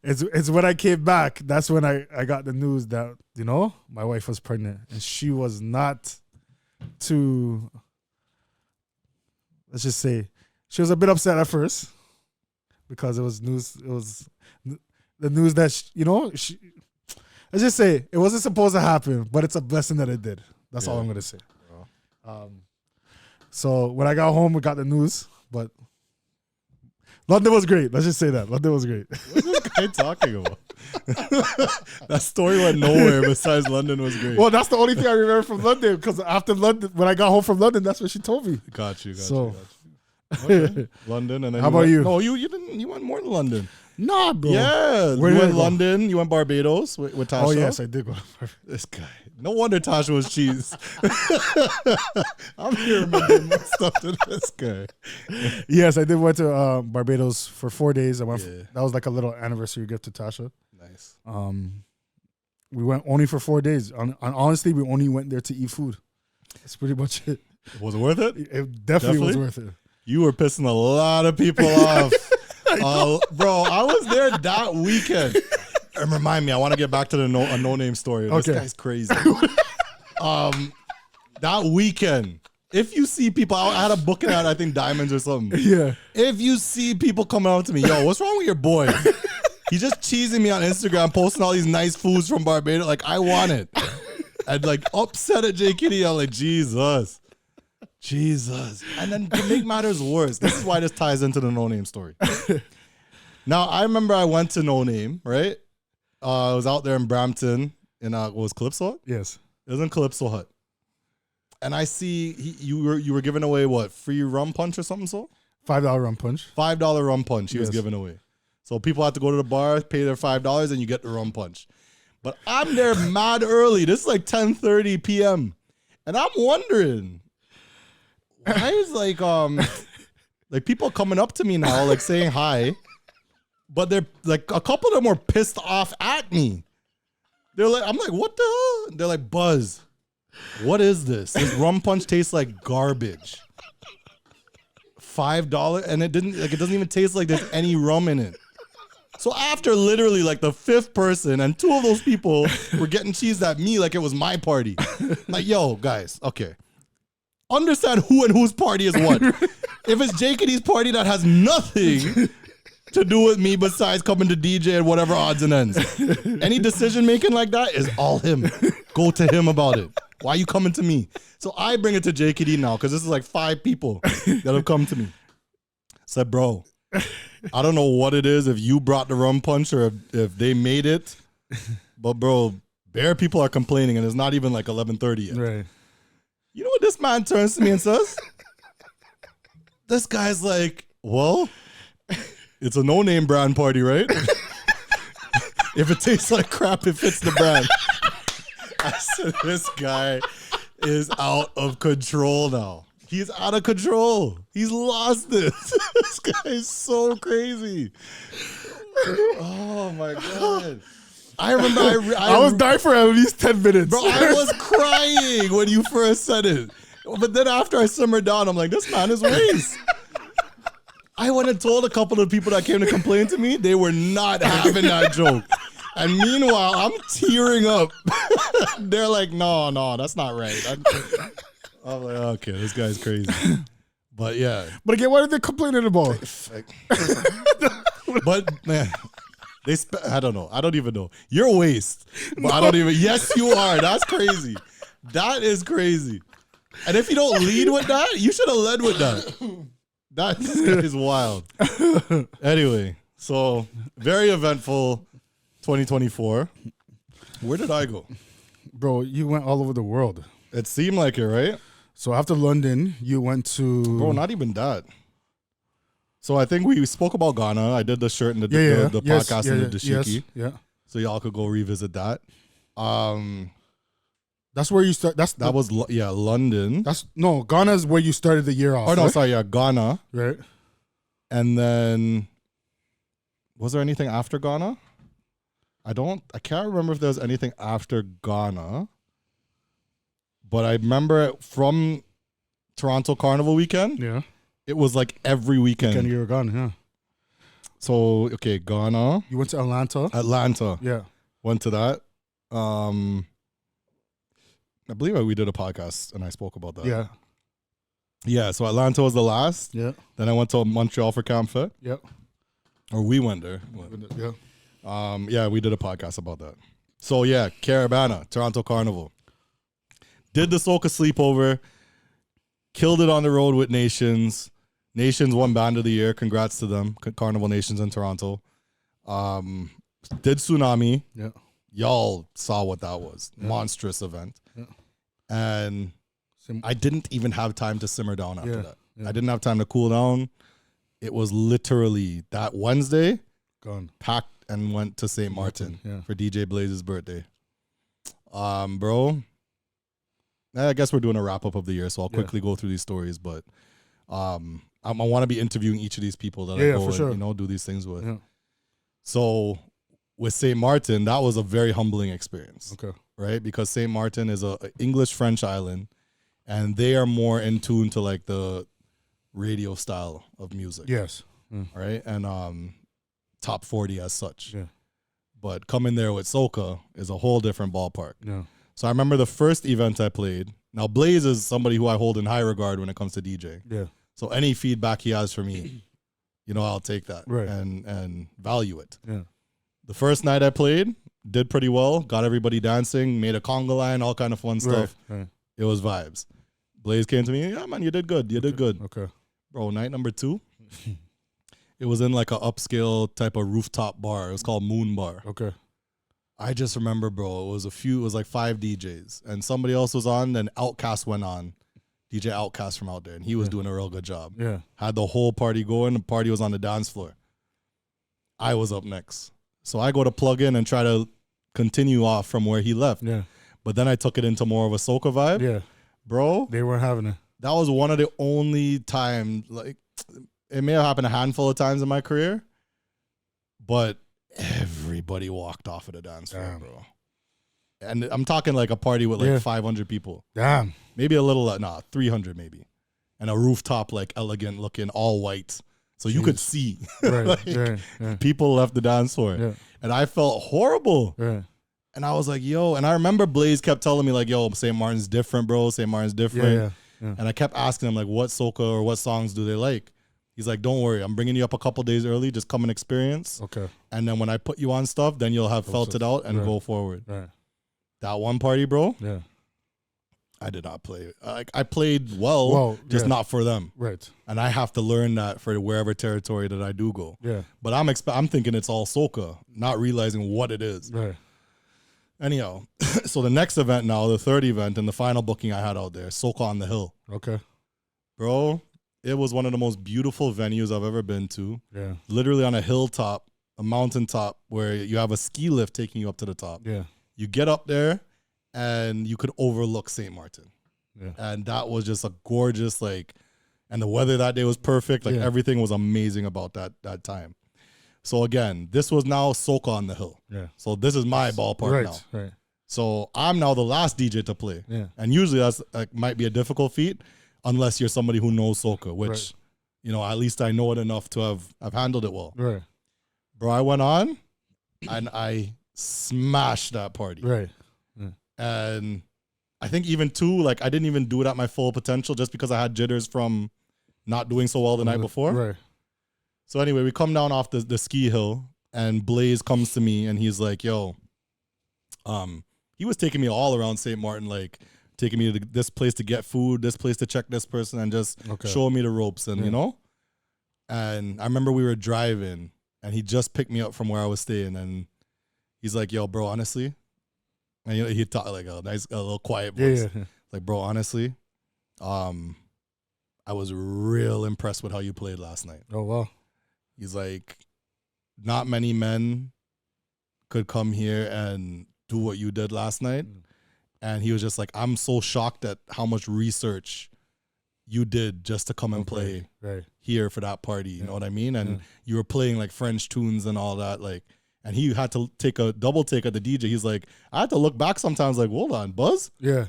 It's when I came back, that's when I got the news that, you know, my wife was pregnant, and she was not too, let's just say, she was a bit upset at first because it was the news that, you know, let's just say it wasn't supposed to happen, but it's a blessing that it did. That's all I'm going to say. So when I got home, we got the news, but London was great. Let's just say that. London was great. What's this guy talking about? That story went nowhere besides London was great. Well, that's the only thing I remember from London, because after London, when I got home from London, that's what she told me. Got you. So, Okay. London, and then how about you? No, you didn't. You went more than London. Nah, bro. Yeah, Where you did I went go? London. You went Barbados with Tasha. Oh, yes, I did go. This guy. No wonder Tasha was cheese. I'm here remembering more stuff than this guy. Yes, I did went to Barbados for 4 days. I went. Yeah. That was like a little anniversary gift to Tasha. Nice. We went only for 4 days. And honestly, we only went there to eat food. That's pretty much it. Was it worth it? It definitely was worth it. You were pissing a lot of people off. Bro, I was there that weekend. And remind me, I want to get back to the no-name story. This Okay. guy's crazy. That weekend, if you see people, I had a booking at, I think, Diamonds or something. Yeah. If you see people coming up to me, yo, what's wrong with your boy? He's just cheesing me on Instagram, posting all these nice foods from Barbados. Like, I want it. And like upset at J Kitty. I'm like, Jesus. And then to make matters worse, this is why this ties into the no-name story. Now, I remember I went to No Name, right? I was out there in Brampton in what was Calypso Hut? Yes. It was in Calypso Hut. And I see you were giving away what, free rum punch or something so? $5 rum punch. $5 rum punch he was Yes. giving away. So people had to go to the bar, pay their $5, and you get the rum punch. But I'm there mad early. This is like 10:30 p.m. And I'm wondering, why is like people coming up to me now, like saying hi, but they're like, a couple of them were pissed off at me. They're like, I'm like, what the hell? They're like, Buzz, what is this? This rum punch tastes like garbage. $5, and it doesn't even taste like there's any rum in it. So after literally like the fifth person, and two of those people were getting cheesed at me like it was my party. Like, yo, guys, okay. Understand who and whose party is what. If it's Jake and his party, that has nothing to do with me besides coming to DJ at whatever odds and ends. Any decision making like that is all him. Go to him about it. Why are you coming to me? So I bring it to JKD now, because this is like 5 people that have come to me. Said, bro, I don't know what it is, if you brought the rum punch or if they made it, but bro, bare people are complaining, and it's not even like 11:30 yet. Right. You know what this man turns to me and says? This guy's like, well, it's a no-name brand party, right? If it tastes like crap, it fits the brand. I said, this guy is out of control now. He's out of control. He's lost it. This guy is so crazy. Oh my God. I remember I was dying for at least 10 minutes. Bro, I was crying when you first said it. But then after I simmered down, I'm like, this man is waste. I went and told a couple of people that came to complain to me, they were not having that joke. And meanwhile, I'm tearing up. They're like, no, that's not right. I'm like, okay, this guy's crazy. But yeah. But again, what are they complaining about? But man, I don't know. I don't even know. You're waste. But I don't even. Yes, you are. That's crazy. That is crazy. And if you don't lead with that, you should have led with that. That is wild. Anyway, so very eventful 2024. Where did I go? Bro, you went all over the world. It seemed like it, right? So after London, you went to... Bro, not even that. So I think we spoke about Ghana. I did the shirt and the Yes, podcast and the dashiki. Yeah. So y'all could go revisit that. That's where you start. That was London. Ghana's where you started the year off. Oh no, right? sorry, Ghana. Right. And then was there anything after Ghana? I can't remember if there was anything after Ghana. But I remember from Toronto Carnival weekend. Yeah. It was like every weekend. You were gone, yeah. So okay, Ghana. You went to Atlanta. Yeah. Went to that. I believe we did a podcast and I spoke about that. Yeah. Yeah, so Atlanta was the last. Yeah. Then I went to Montreal for Camp Fit. Yep. Or we went there. Yeah. Yeah, we did a podcast about that. So yeah, Caravana, Toronto Carnival. Did the Soca sleepover. Killed it on the road with Nations. Nations won Band of the Year. Congrats to them. Carnival Nations in Toronto. Did Tsunami. Yeah. Y'all saw what that was. Yeah. Monstrous event. Yeah. And I didn't even have time to simmer down after that. Yeah. I didn't have time to cool down. It was literally that Wednesday, gone, packed and went to St. Martin for DJ Blaze's birthday. Bro, I guess we're doing a wrap up of the year, so I'll quickly go through these stories. But I want to be interviewing each of these people that I go and sure. Do these things with. Yeah. So with St. Martin, that was a very humbling experience. Okay. Right? Because St. Martin is a English-French island, and they are more in tune to like the radio style of music. Yes. Right? And top 40 as such. Yeah. But coming there with soca is a whole different ballpark. Yeah. So I remember the first event I played. Now Blaze is somebody who I hold in high regard when it comes to DJ. Yeah. So any feedback he has for me, I'll take that and value it. Yeah. The first night I played, did pretty well, got everybody dancing, made a conga line, all kind of fun stuff. Right. It was vibes. Blaze came to me, yeah, man, you did good. You did good. Okay. Bro, night number 2, it was in like a upscale type of rooftop bar. It was called Moon Bar. Okay. I just remember, bro, it was like 5 DJs. And somebody else was on, then Outkast went on. DJ Outkast from out there, and he was doing a real good job. Yeah. Had the whole party going. The party was on the dance floor. I was up next. So I go to plug in and try to continue off from where he left. Yeah. But then I took it into more of a soca vibe. Yeah. Bro. They weren't having it. That was one of the only times, like, it may have happened a handful of times in my career, but everybody walked off of the dance floor, bro. And I'm talking like a party with like 500 people. Damn. Maybe a little, 300 maybe. And a rooftop, like elegant looking, all white. So you could see. Right, like, people left the dance floor. Yeah. And I felt horrible. Yeah. And I was like, yo. And I remember Blaze kept telling me like, yo, St. Martin's different, bro. St. Martin's different. Yeah. And I kept asking him like, what soca or what songs do they like? He's like, don't worry. I'm bringing you up a couple days early. Just come and experience. Okay. And then when I put you on stuff, then you'll have felt it out and go forward. Right. That one party, bro. Yeah. I did not play. I played well, just not for them. Right. And I have to learn that for wherever territory that I do go. Yeah. But I'm thinking it's all soca, not realizing what it is. Right. Anyhow, so the next event now, the third event and the final booking I had out there, Soca on the Hill. Okay. Bro, it was one of the most beautiful venues I've ever been to. Yeah. Literally on a hilltop, a mountaintop where you have a ski lift taking you up to the top. Yeah. You get up there and you could overlook St. Martin. Yeah. And that was just a gorgeous, and the weather that day was perfect. Everything was amazing about that time. So again, this was now Soca on the Hill. Yeah. So this is my ballpark now. Right. So I'm now the last DJ to play. Yeah. And usually that's might be a difficult feat unless you're somebody who knows Soca, which, at least I know it enough to have handled it well. Right. Bro, I went on and I smashed that party. Right. Yeah. And I think even too, I didn't even do it at my full potential just because I had jitters from not doing so well the night before. Right. So anyway, we come down off the ski hill and Blaze comes to me and he's like, yo, he was taking me all around St. Martin, taking me to this place to get food, this place to check this person, and just showing me the ropes. And, you know, and I remember we were driving and he just picked me up from where I was staying. And he's like, yo, bro, honestly. And he talked like a little quiet voice. Yeah. Like, bro, honestly, I was real impressed with how you played last night. Oh, wow. He's like, not many men could come here and do what you did last night. And he was just like, I'm so shocked at how much research you did just to come and play here for that party. You know what I mean? And you were playing like French tunes and all that. Like, and he had to take a double take at the DJ. He's like, I had to look back sometimes like, hold on, Buzz? Yeah.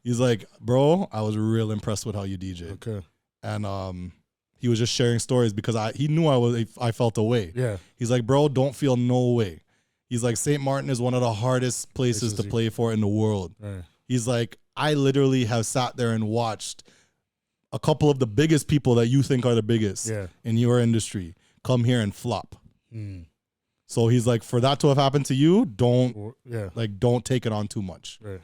He's like, bro, I was real impressed with how you DJ. Okay. And he was just sharing stories because he knew I felt away. Yeah. He's like, bro, don't feel no way. He's like, St. Martin is one of the hardest places to play for in the world. Right. He's like, I literally have sat there and watched a couple of the biggest people that you think are the biggest in your industry come here and flop. So he's like, for that to have happened to you, don't take it on too much. Right.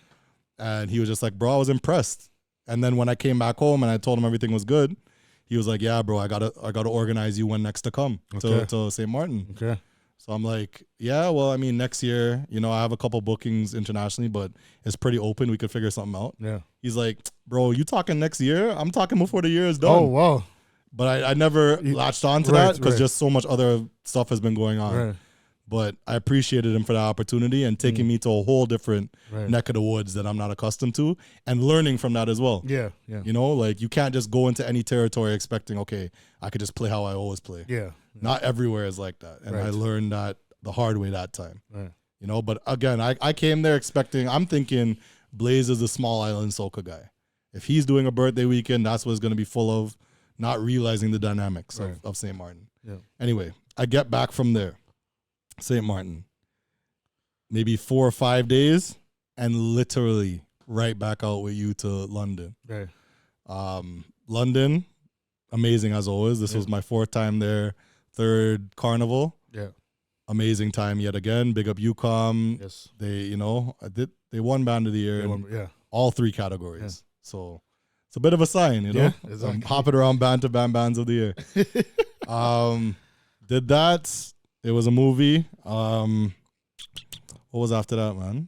And he was just like, bro, I was impressed. And then when I came back home and I told him everything was good, he was like, yeah, bro, I gotta organize you when next to come to St. Martin. Okay. So I'm like, yeah, well, I mean, next year, you know, I have a couple bookings internationally, but it's pretty open. We could figure something out. Yeah. He's like, bro, you talking next year? I'm talking before the year is done. Oh, wow. But I never latched on to that because just so much other stuff has been going on. Right. But I appreciated him for that opportunity and taking me to a whole different neck of the woods that I'm not accustomed to and learning from that as well. Yeah. You know, like you can't just go into any territory expecting, okay, I could just play how I always play. Yeah. Not everywhere is like that. And I learned that the hard way that time. Right. You know, but again, I came there I'm thinking Blaze is a small island soca guy. If he's doing a birthday weekend, that's what it's going to be full of, not realizing the dynamics of St. Martin. Yeah. Anyway, I get back from there. St. Martin, maybe 4 or 5 days, and literally right back out with you to London. Right. London, amazing as always. This was my 4th time there, 3rd carnival. Yeah. Amazing time yet again. Big up UCOM. Yes. They won Band of the Year in all 3 categories. Yeah. So it's a bit of a sign, you know. Yeah, exactly. Hopping around band to band bands of the year. Did that. It was a movie. What was after that, man?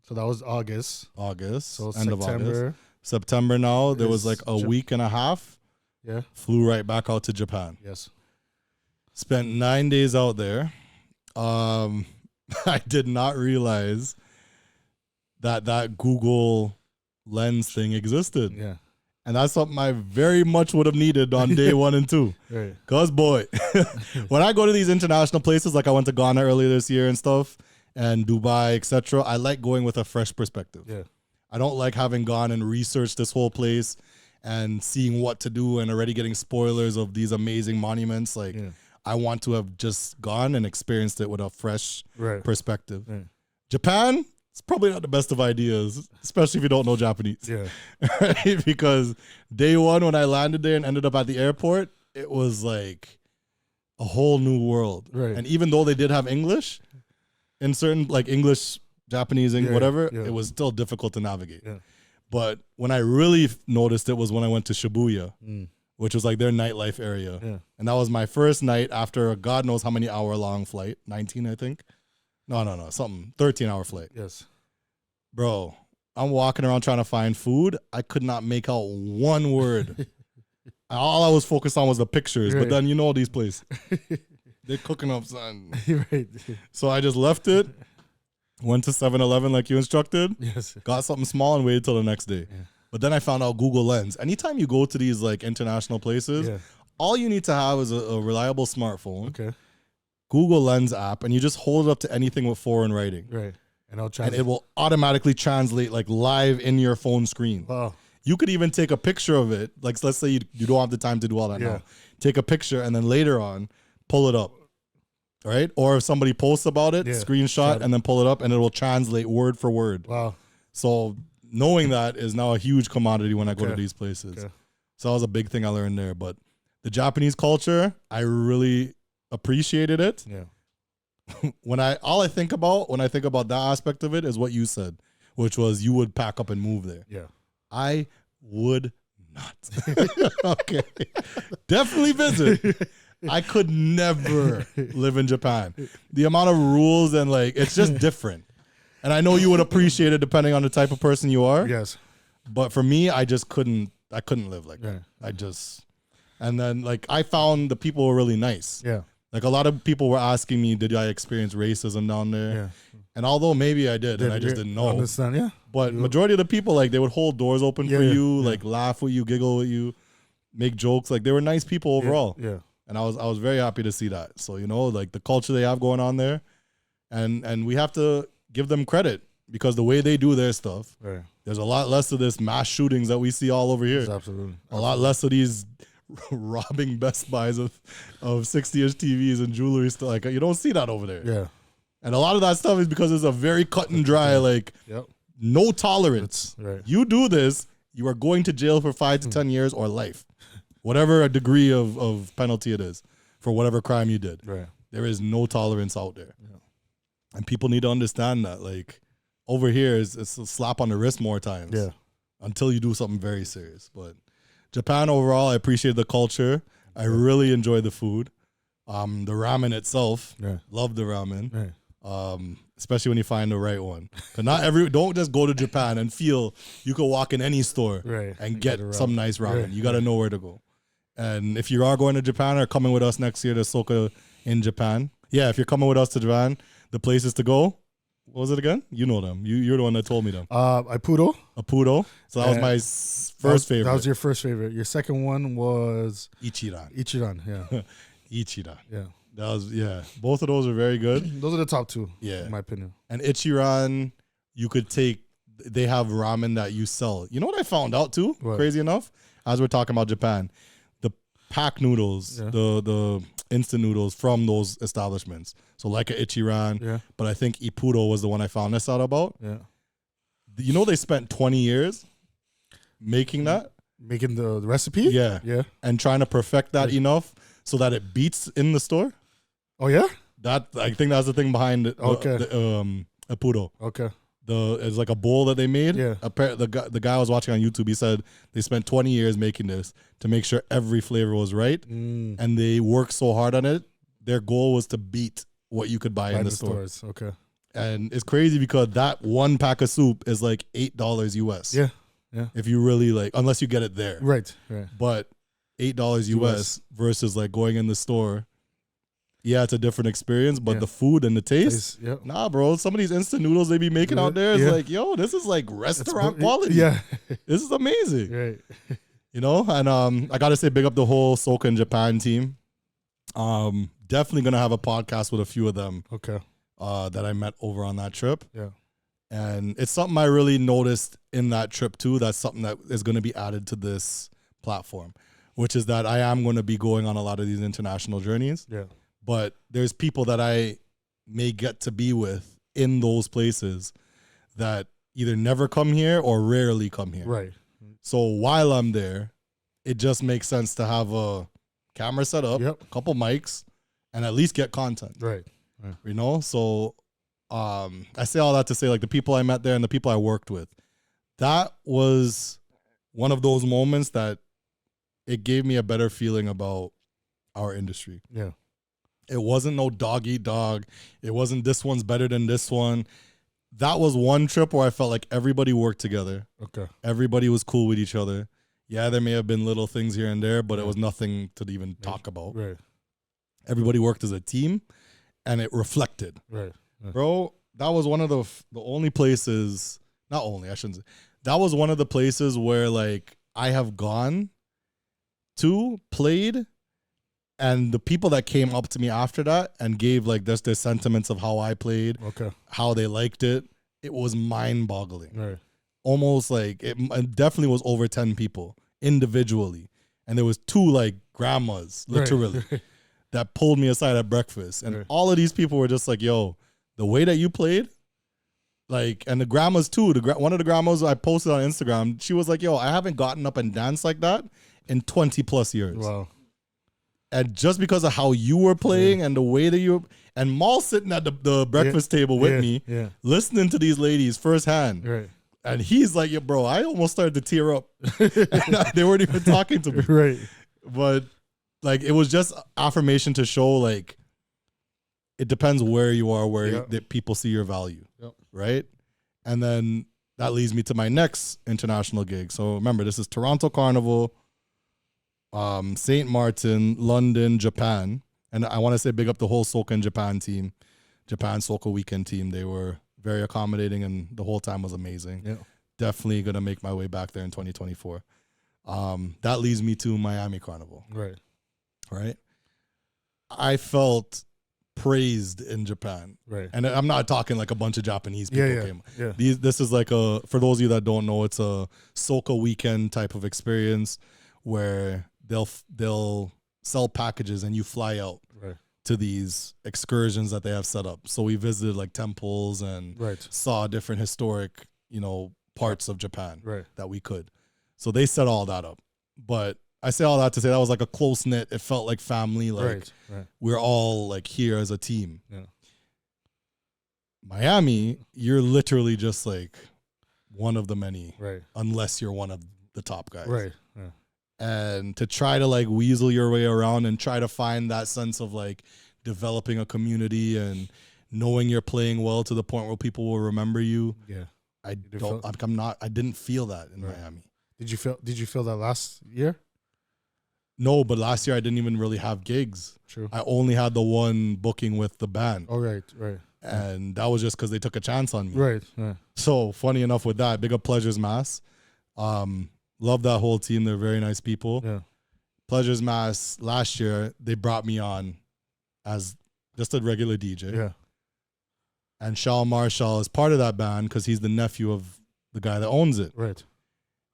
So that was August. So end of August. September now. There was like a week and a half. Yeah. Flew right back out to Japan. Yes. Spent 9 days out there. I did not realize that Google Lens thing existed. Yeah. And that's something I very much would have needed on day 1 and 2. Right. Because, boy, when I go to these international places, like I went to Ghana earlier this year and stuff, and Dubai, etc., I like going with a fresh perspective. Yeah. I don't like having gone and researched this whole place and seeing what to do and already getting spoilers of these amazing monuments. Like, I want to have just gone and experienced it with a fresh perspective. Right. Japan, it's probably not the best of ideas, especially if you don't know Japanese. Yeah. Right? Because day 1, when I landed there and ended up at the airport, it was like a whole new world. Right. And even though they did have English, in certain, like English, Japanese, whatever, it was still difficult to navigate. Yeah. But when I really noticed it was when I went to Shibuya, which was like their nightlife area. Yeah. And that was my first night after a God knows how many hour-long flight, 19, I think. No, something, 13-hour flight. Yes. Bro, I'm walking around trying to find food. I could not make out one word. All I was focused on was the pictures, but then you know these places. They're cooking up something. Right. So I just left it, went to 7-Eleven like you instructed, yes, got something small and waited till the next day. Yeah. But then I found out Google Lens. Anytime you go to these like international places, all you need to have is a reliable smartphone. Okay. Google Lens app, and you just hold it up to anything with foreign writing. Right. And it will automatically translate like live in your phone screen. Wow. You could even take a picture of it. Like, let's say you don't have the time to do all that now. Take a picture and then later on, pull it up. All right? Or if somebody posts about it, screenshot and then pull it up and it will translate word for word. Wow. So knowing that is now a huge commodity when I go to these places. Okay. So that was a big thing I learned there. But the Japanese culture, I really appreciated it. Yeah. When I think about that aspect of it is what you said, which was you would pack up and move there. Yeah. I would not. Okay. Definitely visit. I could never live in Japan. The amount of rules and like, it's just different. And I know you would appreciate it depending on the type of person you are. Yes. But for me, I just couldn't live like that. And then like, I found the people were really nice. Yeah. Like a lot of people were asking me, did I experience racism down there? Yeah. And although maybe I did, and I just didn't know. Understand, yeah. But majority of the people, like, they would hold doors open for you, yeah. like laugh with you, giggle with you, make jokes. Like, they were nice people overall. Yeah. And I was very happy to see that. So, you know, like the culture they have going on there, and we have to give them credit because the way they do their stuff, Right. there's a lot less of this mass shootings that we see all over here. Absolutely. A lot less of these robbing Best Buys of 60-inch TVs and jewelry stuff. Like, you don't see that over there. Yeah. And a lot of that stuff is because it's a very cut and dry, like, Yep. no tolerance. Right. You do this, you are going to jail for 5 to 10 years or life. Whatever a degree of penalty it is for whatever crime you did. Right. There is no tolerance out there. Yeah. And people need to understand that. Like, over here, it's a slap on the wrist more times. Yeah. Until you do something very serious. But Japan overall, I appreciate the culture. I really enjoy the food. The ramen itself, love the ramen. Right. Especially when you find the right one. Cause don't just go to Japan and feel you could walk in any store and get some nice ramen. Right. You got to know where to go. And if you are going to Japan or coming with us next year to Soka in Japan, if you're coming with us to Japan, the places to go, what was it again? You know them. You're the one that told me them. Ippudo. So that was my first favorite. That was your first favorite. Your second one was Ichiran. Yeah. Ichiran. Yeah. That was both of those are very good. Those are the top two, Yeah. in my opinion. And Ichiran, you could they have ramen that you sell. You know what I found out too? What? Crazy enough, as we're talking about Japan, the pack noodles, the instant noodles from those establishments. So like a Ichiran, but I think Ippudo was the one I found this out about. Yeah. You know they spent 20 years making that? Making the recipe? Yeah. Yeah. And trying to perfect that enough so that it beats in the store. Oh, yeah? I think that's the thing behind it. Okay. Ippudo. Okay. It's like a bowl that they made. Yeah. The guy I was watching on YouTube, he said they spent 20 years making this to make sure every flavor was right. And they worked so hard on it. Their goal was to beat what you could buy in the stores. Okay. And it's crazy because that one pack of soup is like $8 US. Yeah. Yeah. If you really like, unless you get it there. Right. Right. But $8 US versus like going in the store. Yeah, it's a different experience, but the food and the taste, nah, bro. Some of these instant noodles they be making out there is like, yo, this is like restaurant quality. Yeah, this is amazing. Right. You know, and I gotta say, big up the whole Soka in Japan team. Definitely gonna have a podcast with a few of them. Okay. That I met over on that trip. Yeah. And it's something I really noticed in that trip too. That's something that is going to be added to this platform, which is that I am going to be going on a lot of these international journeys. Yeah. But there's people that I may get to be with in those places that either never come here or rarely come here. Right. So while I'm there, it just makes sense to have a camera set up, a couple mics, and at least get content. Right. You know? So I say all that to say, like, the people I met there and the people I worked with, that was one of those moments that it gave me a better feeling about our industry. Yeah. It wasn't no dog eat dog. It wasn't this one's better than this one. That was one trip where I felt like everybody worked together. Okay. Everybody was cool with each other. Yeah, there may have been little things here and there, but it was nothing to even talk about. Right. Everybody worked as a team, and it reflected. Right. Bro, that was one of the only places, not only, I shouldn't say, that was one of the places where, like, I have gone to, played, and the people that came up to me after that and gave, like, their sentiments of how I played, how they liked it, it was mind-boggling. Right. Almost like, it definitely was over 10 people individually. And there was 2, like, grandmas, literally, that pulled me aside at breakfast. And all of these people were just like, yo, the way that you played, like, and the grandmas too, one of the grandmas I posted on Instagram, she was like, yo, I haven't gotten up and danced like that in 20 plus years. Wow. And just because of how you were playing and the way that you, and Maul sitting at the breakfast table with me, listening to these ladies firsthand. Right. And he's like, "Yeah, bro, I almost started to tear up." They weren't even talking to me. Right. But like, it was just affirmation to show like, it depends where you are, where that people see your value. Yep. Right. And then that leads me to my next international gig. So remember, this is Toronto Carnival, St. Martin, London, Japan. And I want to say big up the whole Soca in Japan team, Japan Soca Weekend team. They were very accommodating and the whole time was amazing. Yeah. Definitely going to make my way back there in 2024. That leads me to Miami Carnival. Right. Right. I felt praised in Japan. Right. And I'm not talking like a bunch of Japanese people came. Yeah. This is like for those of you that don't know, it's a Soca weekend type of experience where they'll sell packages and you fly out to these excursions that they have set up. So we visited like temples and saw different historic, parts of Japan that we could. So they set all that up. But I say all that to say that was like a close knit. It felt like family. Like we're all like here as a team. Yeah. Miami, you're literally just like one of the many, unless you're one of the top guys. Right. Yeah. And to try to like weasel your way around and try to find that sense of like developing a community and knowing you're playing well to the point where people will remember you. Yeah. I didn't feel that in Miami. Did you feel that last year? No, but last year I didn't even really have gigs. True. I only had the one booking with the band. Oh, right. And that was just because they took a chance on me. Right. So funny enough with that, big up Pleasures Mass. Love that whole team. They're very nice people. Yeah. Pleasures Mass last year, they brought me on as just a regular DJ. Yeah. And Shal Marshall is part of that band because he's the nephew of the guy that owns it. Right.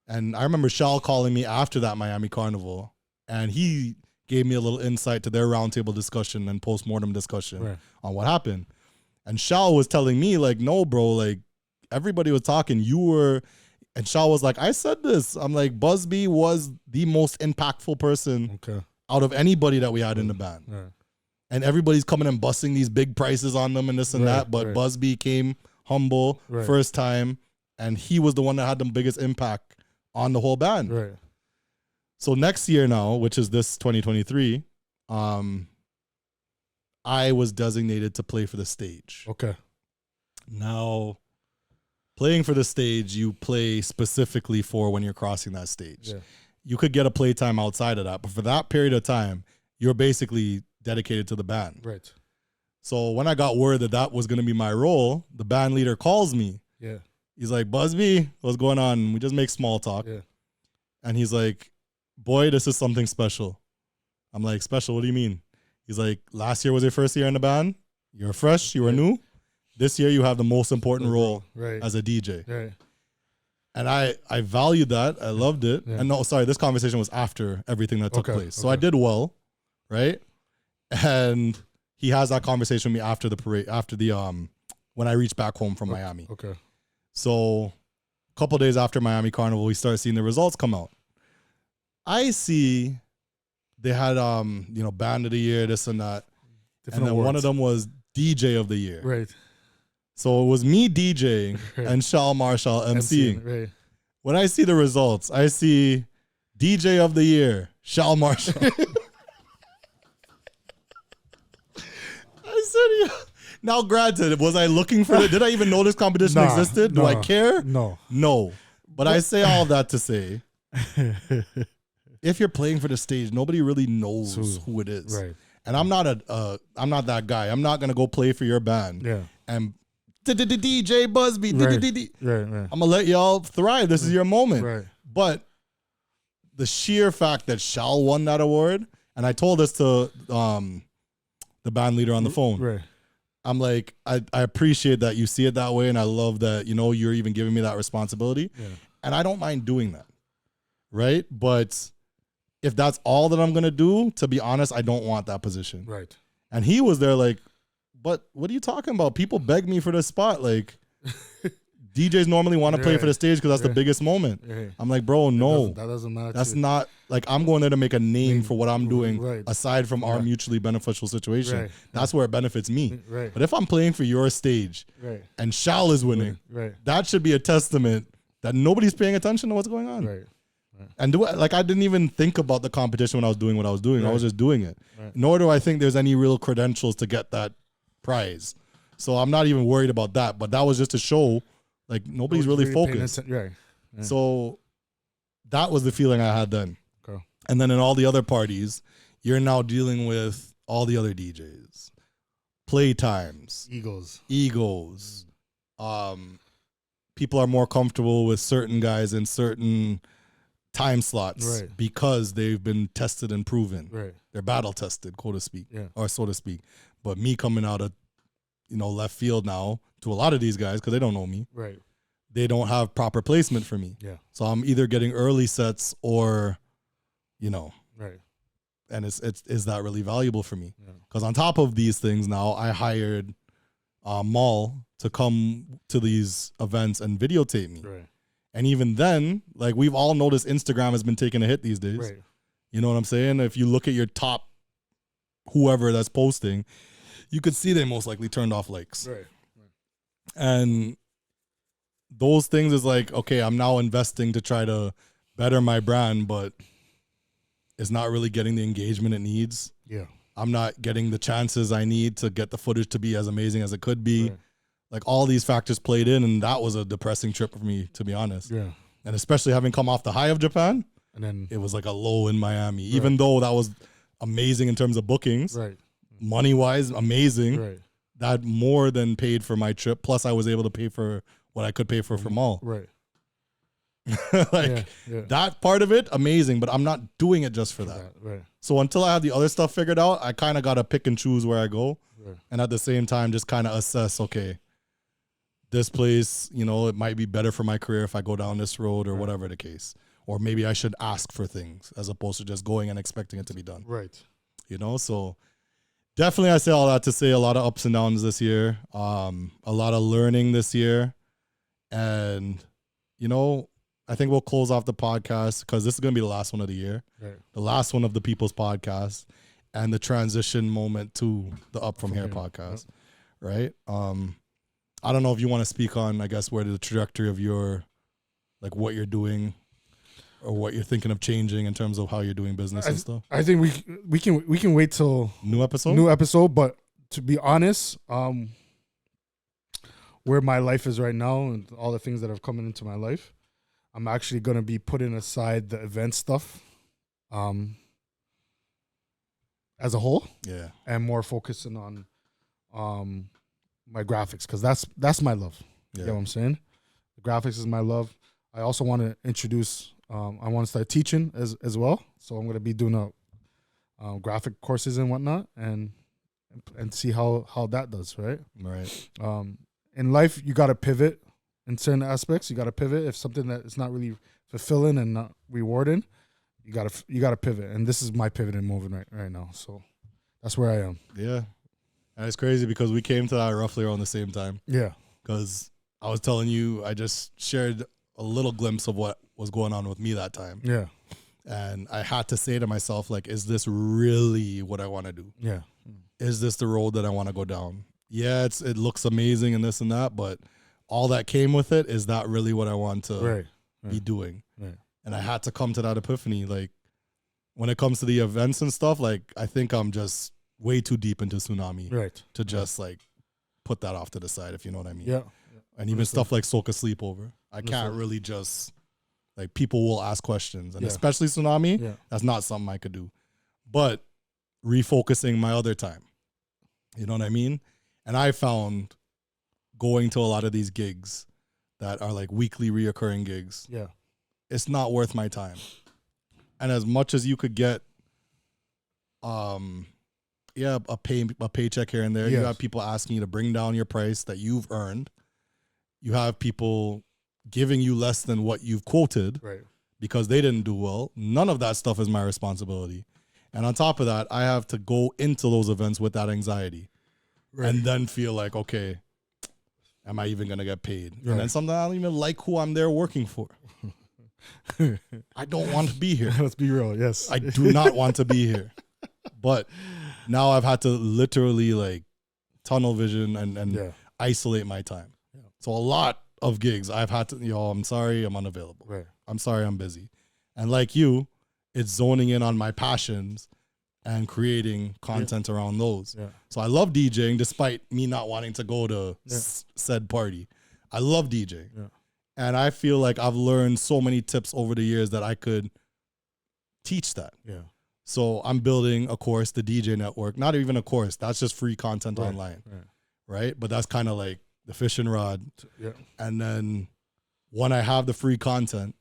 And I remember Shal calling me after that Miami Carnival, and he gave me a little insight to their roundtable discussion and postmortem discussion on what happened. And Shal was telling me, like, no, bro, like, everybody was talking. And Shal was like, I said this. I'm like, Busby was the most impactful person out of anybody that we had in the band. Right. And everybody's coming and busting these big prices on them and this and that. But Busby came humble first time, and he was the one that had the biggest impact on the whole band. Right. So next year now, which is this 2023, I was designated to play for the stage. Okay. Now, playing for the stage, you play specifically for when you're crossing that stage. Yeah. You could get a playtime outside of that, but for that period of time, you're basically dedicated to the band. Right. So when I got word that was going to be my role, the band leader calls me. Yeah. He's like, Busby, what's going on? We just make small talk. Yeah. And he's like, boy, this is something special. I'm like, special? What do you mean? He's like, last year was your first year in the band. You're fresh. You were new. This year you have the most important role as a DJ. Right. And I valued that. I loved it. Yeah. And no, sorry, this conversation was after everything that took place. So I did well, right? And he has that conversation with me after the parade, when I reached back home from Miami. Okay. So a couple days after Miami Carnival, we started seeing the results come out. I see they had band of the year, this and that. Different and then awards. one of them was DJ of the year. Right. So it was me DJing and Shal Marshall MCing. Right. When I see the results, I see DJ of the year, Shal Marshall. I said, yeah. Now, granted, was I looking for it? Did I even know this competition existed? Do I care? No. But I say all that to say, if you're playing for the stage, nobody really knows who it is. Right. And I'm not that guy. I'm not gonna go play for your band. Yeah. And DJ Busby. Right. I'm gonna let y'all thrive. This is your moment. Right. But the sheer fact that Shal won that award, and I told this to the band leader on the phone. Right. I'm like, I appreciate that you see it that way, and I love that, you're even giving me that responsibility. Yeah. And I don't mind doing that. Right? But if that's all that I'm gonna do, to be honest, I don't want that position. Right. And he was there like, but what are you talking about? People beg me for this spot. Like, DJs normally want to play for the stage because that's the biggest moment. Right. I'm like, bro, no. That doesn't matter. That's not, like, I'm going there to make a name for what I'm doing aside from our mutually beneficial situation. Right. That's where it benefits me. Right. But if I'm playing for your stage and Shal is winning, Right. that should be a testament that nobody's paying attention to what's going on. Right. And I didn't even think about the competition when I was doing what I was doing. I was just doing it. Right. Nor do I think there's any real credentials to get that prize. So I'm not even worried about that. But that was just to show, like, nobody's really focused. Right. Yeah. So that was the feeling I had then. Okay. And then in all the other parties, you're now dealing with all the other DJs, playtimes, egos. People are more comfortable with certain guys in certain time slots because they've been tested and proven. Right. They're battle tested, so to speak. Yeah. Or so to speak. But me coming out of, left field now to a lot of these guys because they don't know me. Right. They don't have proper placement for me. Yeah. So I'm either getting early sets or, Right. And is that really valuable for me? Yeah. Because on top of these things now, I hired Maul to come to these events and videotape me. Right. And even then, like, we've all noticed Instagram has been taking a hit these days. Right. You know what I'm saying? If you look at your top whoever that's posting, you could see they most likely turned off likes. Right. And those things is like, okay, I'm now investing to try to better my brand, but it's not really getting the engagement it needs. Yeah. I'm not getting the chances I need to get the footage to be as amazing as it could be. Right. Like, all these factors played in, and that was a depressing trip for me, to be honest. Yeah. And especially having come off the high of Japan, and then it was like a low in Miami, even though that was amazing in terms of bookings, right. money-wise, amazing. Right. That more than paid for my trip. Plus, I was able to pay for what I could pay for Maul. Right. That part of it, amazing, but I'm not doing it just for that. Right. So until I have the other stuff figured out, I kind of got to pick and choose where I go. Right. And at the same time, just kind of assess, okay, this place, it might be better for my career if I go down this road or whatever the case. Or maybe I should ask for things as opposed to just going and expecting it to be done. Right. So definitely I say all that to say a lot of ups and downs this year, a lot of learning this year. And, I think we'll close off the podcast because this is going to be the last one of the year, the last one of the People's Podcast, and the transition moment to the Up From Here podcast, right? I don't know if you want to speak on, I guess, where the trajectory of your, like, what you're doing or what you're thinking of changing in terms of how you're doing business and stuff. I think we can wait till new episode, but to be honest, where my life is right now and all the things that have come into my life, I'm actually going to be putting aside the event stuff as a whole. Yeah. And more focusing on my graphics, because that's my love. Yeah. You know what I'm saying? The graphics is my love. I also want to introduce, I want to start teaching as well. So I'm going to be doing graphic courses and whatnot and see how that does, right? Right. In life, you got to pivot in certain aspects. You got to pivot. If something that is not really fulfilling and not rewarding, you got to pivot. And this is my pivoting moving right now. So that's where I am. Yeah. And it's crazy because we came to that roughly around the same time. Yeah. Because I was telling you, I just shared a little glimpse of what was going on with me that time. Yeah. And I had to say to myself, like, is this really what I want to do? Yeah. Is this the road that I want to go down? Yeah, it looks amazing and this and that, but all that came with it, is that really what I want to be doing? Right. And I had to come to that epiphany. Like, when it comes to the events and stuff, like, I think I'm just way too deep into Tsunami to just like put that off to the side, if you know what I mean. Yeah. And even stuff like Soca Sleepover, I can't really just, like, people will ask questions, and especially Tsunami, that's not something I could do. But refocusing my other time, you know what I mean? And I found going to a lot of these gigs that are like weekly reoccurring gigs, it's not worth my time. And as much as you could get, a paycheck here and there, you have people asking you to bring down your price that you've earned. You have people giving you less than what you've quoted because they didn't do well. None of that stuff is my responsibility. And on top of that, I have to go into those events with that anxiety and then feel like, okay, am I even going to get paid? And then sometimes I don't even like who I'm there working for. I don't want to be here. Let's be real. Yes. I do not want to be here. But now I've had to literally, like, tunnel vision and isolate my time. So a lot of gigs I've had to, I'm sorry, I'm unavailable. Right. I'm sorry, I'm busy. And like you, it's zoning in on my passions and creating content around those. Yeah. So I love DJing despite me not wanting to go to said party. I love DJing. Yeah. And I feel like I've learned so many tips over the years that I could teach that. Yeah. So I'm building a course, the DJ Network. Not even a course. That's just free content online. Right? But that's kind of like the fishing rod. Yeah. And then when I have the free content,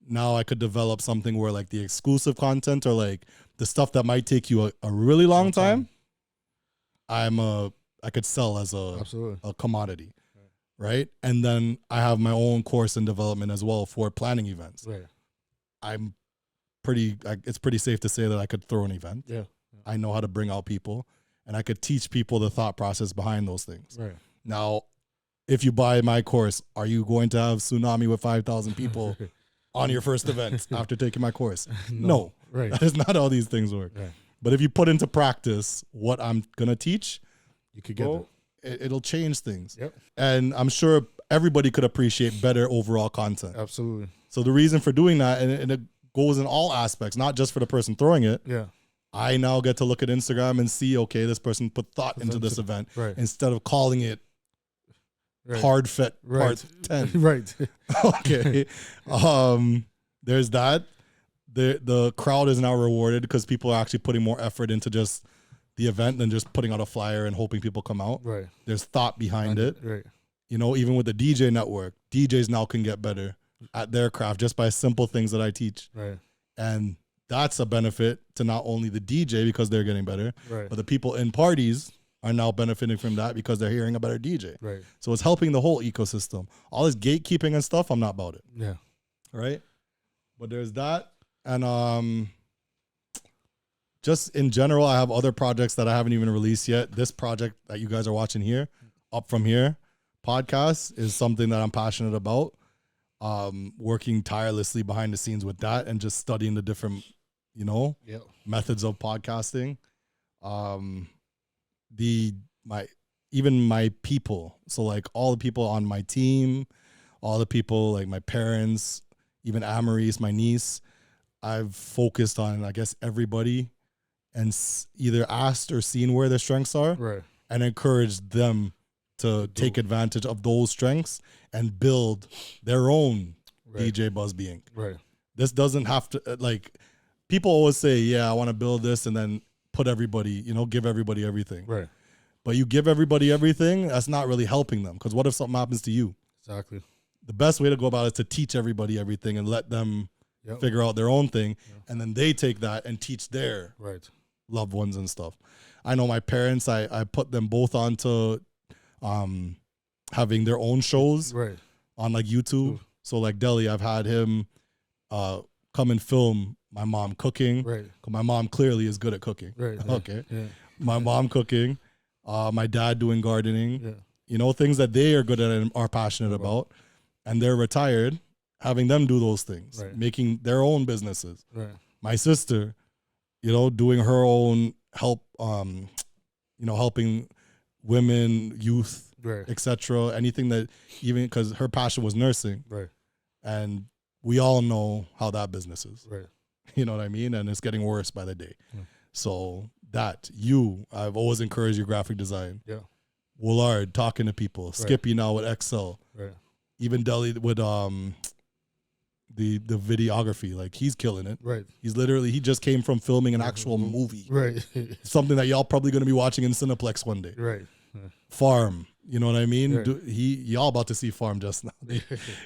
now I could develop something where like the exclusive content or like the stuff that might take you a really long time, I could sell as a commodity. Right. And then I have my own course in development as well for planning events. Right. It's pretty safe to say that I could throw an event. Yeah. I know how to bring out people and I could teach people the thought process behind those things. Right. Now, if you buy my course, are you going to have Tsunami with 5,000 people on your first event after taking my course? No. Right. That is not how these things work. Right. But if you put into practice what I'm going to teach, you could get it'll change things. Yep. And I'm sure everybody could appreciate better overall content. Absolutely. So the reason for doing that, and it goes in all aspects, not just for the person throwing it. Yeah. I now get to look at Instagram and see, okay, this person put thought into this event instead of calling it Hard Fit Part 10. Right. Okay. There's that. The crowd is now rewarded because people are actually putting more effort into just the event than just putting out a flyer and hoping people come out. Right. There's thought behind it. Right. Even with the DJ Network, DJs now can get better at their craft just by simple things that I teach. Right. And that's a benefit to not only the DJ because they're getting better, but the people in parties are now benefiting from that because they're hearing a better DJ. Right. So it's helping the whole ecosystem. All this gatekeeping and stuff, I'm not about it. Yeah. Right? But there's that. And just in general, I have other projects that I haven't even released yet. This project that you guys are watching here, Up From Here podcast, is something that I'm passionate about. Working tirelessly behind the scenes with that and just studying the different, methods of podcasting. My people. So like all the people on my team, all the people like my parents, even Amaris, my niece, I've focused on, I guess, everybody and either asked or seen where their strengths are and encouraged them to take advantage of those strengths and build their own DJ Busby Inc. Right. This doesn't have to, people always say, yeah, I want to build this and then put everybody, give everybody everything. Right. But you give everybody everything, that's not really helping them. Because what if something happens to you? Exactly. The best way to go about it is to teach everybody everything and let them figure out their own thing. And then they take that and teach their loved ones and stuff. I know my parents, I put them both onto having their own shows on like YouTube. Ooh. So like Deli, I've had him come and film my mom cooking. Right. My mom clearly is good at cooking. Right. Okay. Yeah. My mom cooking. My dad doing gardening. Yeah. Things that they are good at and are passionate about. And they're retired, having them do those things, making their own businesses. Right. My sister, doing her own help, helping women, youth, etc. Anything that, even because her passion was nursing. Right. And we all know how that business is. Right. You know what I mean? And it's getting worse by the day. Yeah. So I've always encouraged your graphic design. Yeah. Willard talking to people. Skippy now with Excel. Right. Even Deli with the videography. Like he's killing it. Right. He just came from filming an actual movie. Right. Something that y'all probably gonna be watching in Cineplex one day. Right. Farm. You know what I mean? Right. Y'all about to see Farm just now.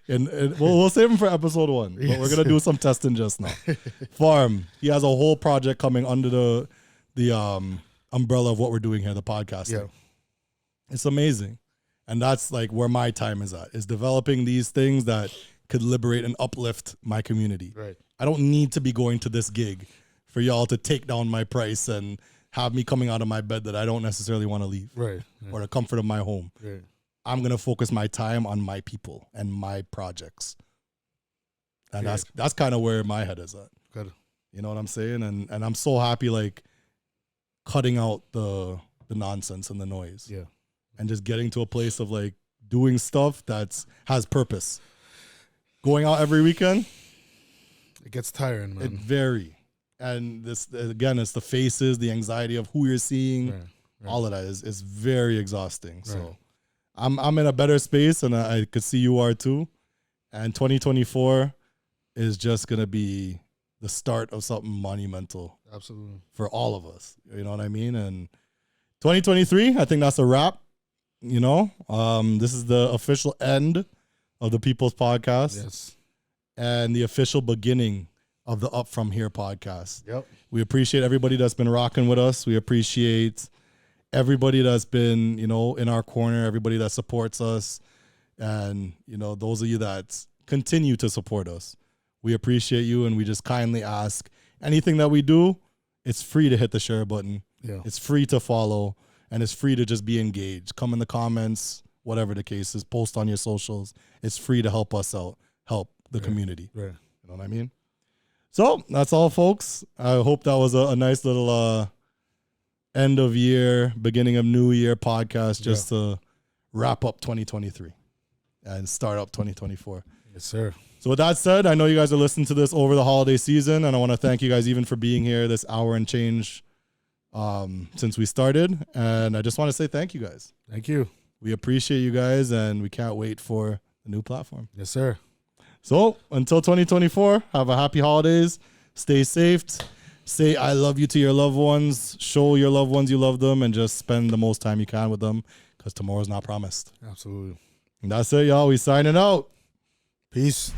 and we'll save him for episode 1. But we're gonna do some testing just now. Farm. He has a whole project coming under the umbrella of what we're doing here, the podcast. Yeah. It's amazing. And that's like where my time is at, is developing these things that could liberate and uplift my community. Right. I don't need to be going to this gig for y'all to take down my price and have me coming out of my bed that I don't necessarily want to leave. Right. Yeah. Or the comfort of my home. Right. I'm going to focus my time on my people and my projects. And that's kind of where my head is at. Good. You know what I'm saying? And I'm so happy like cutting out the nonsense and the noise. Yeah. And just getting to a place of like doing stuff that has purpose. Going out every weekend, It gets tiring, man. it vary. And this again, it's the faces, the anxiety of who you're seeing. Right. All of that is very exhausting. So I'm in a better space, and I could see you are too. And 2024 is just gonna be the start of something monumental Absolutely. for all of us. You know what I mean? And 2023, I think that's a wrap. You know, this is the official end of the People's Podcast. Yes. And the official beginning of the Up From Here podcast. Yep. We appreciate everybody that's been rocking with us. We appreciate everybody that's been, you know, in our corner, everybody that supports us. And, you know, those of you that continue to support us. We appreciate you, and we just kindly ask anything that we do, it's free to hit the share button. Yeah. It's free to follow, and it's free to just be engaged. Come in the comments, whatever the case is, post on your socials. It's free to help us out, help the community. Right. You know what I mean? So that's all, folks. I hope that was a nice little end of year, beginning of new year podcast just to wrap up 2023 and start up 2024. Yes, sir. So with that said, I know you guys are listening to this over the holiday season, and I want to thank you guys even for being here this hour and change since we started. And I just want to say thank you guys. Thank you. We appreciate you guys, and we can't wait for the new platform. Yes, sir. So until 2024, have a happy holidays. Stay safe. Say I love you to your loved ones. Show your loved ones you love them, and just spend the most time you can with them, because tomorrow's not promised. Absolutely. And that's it, y'all. We signing out. Peace.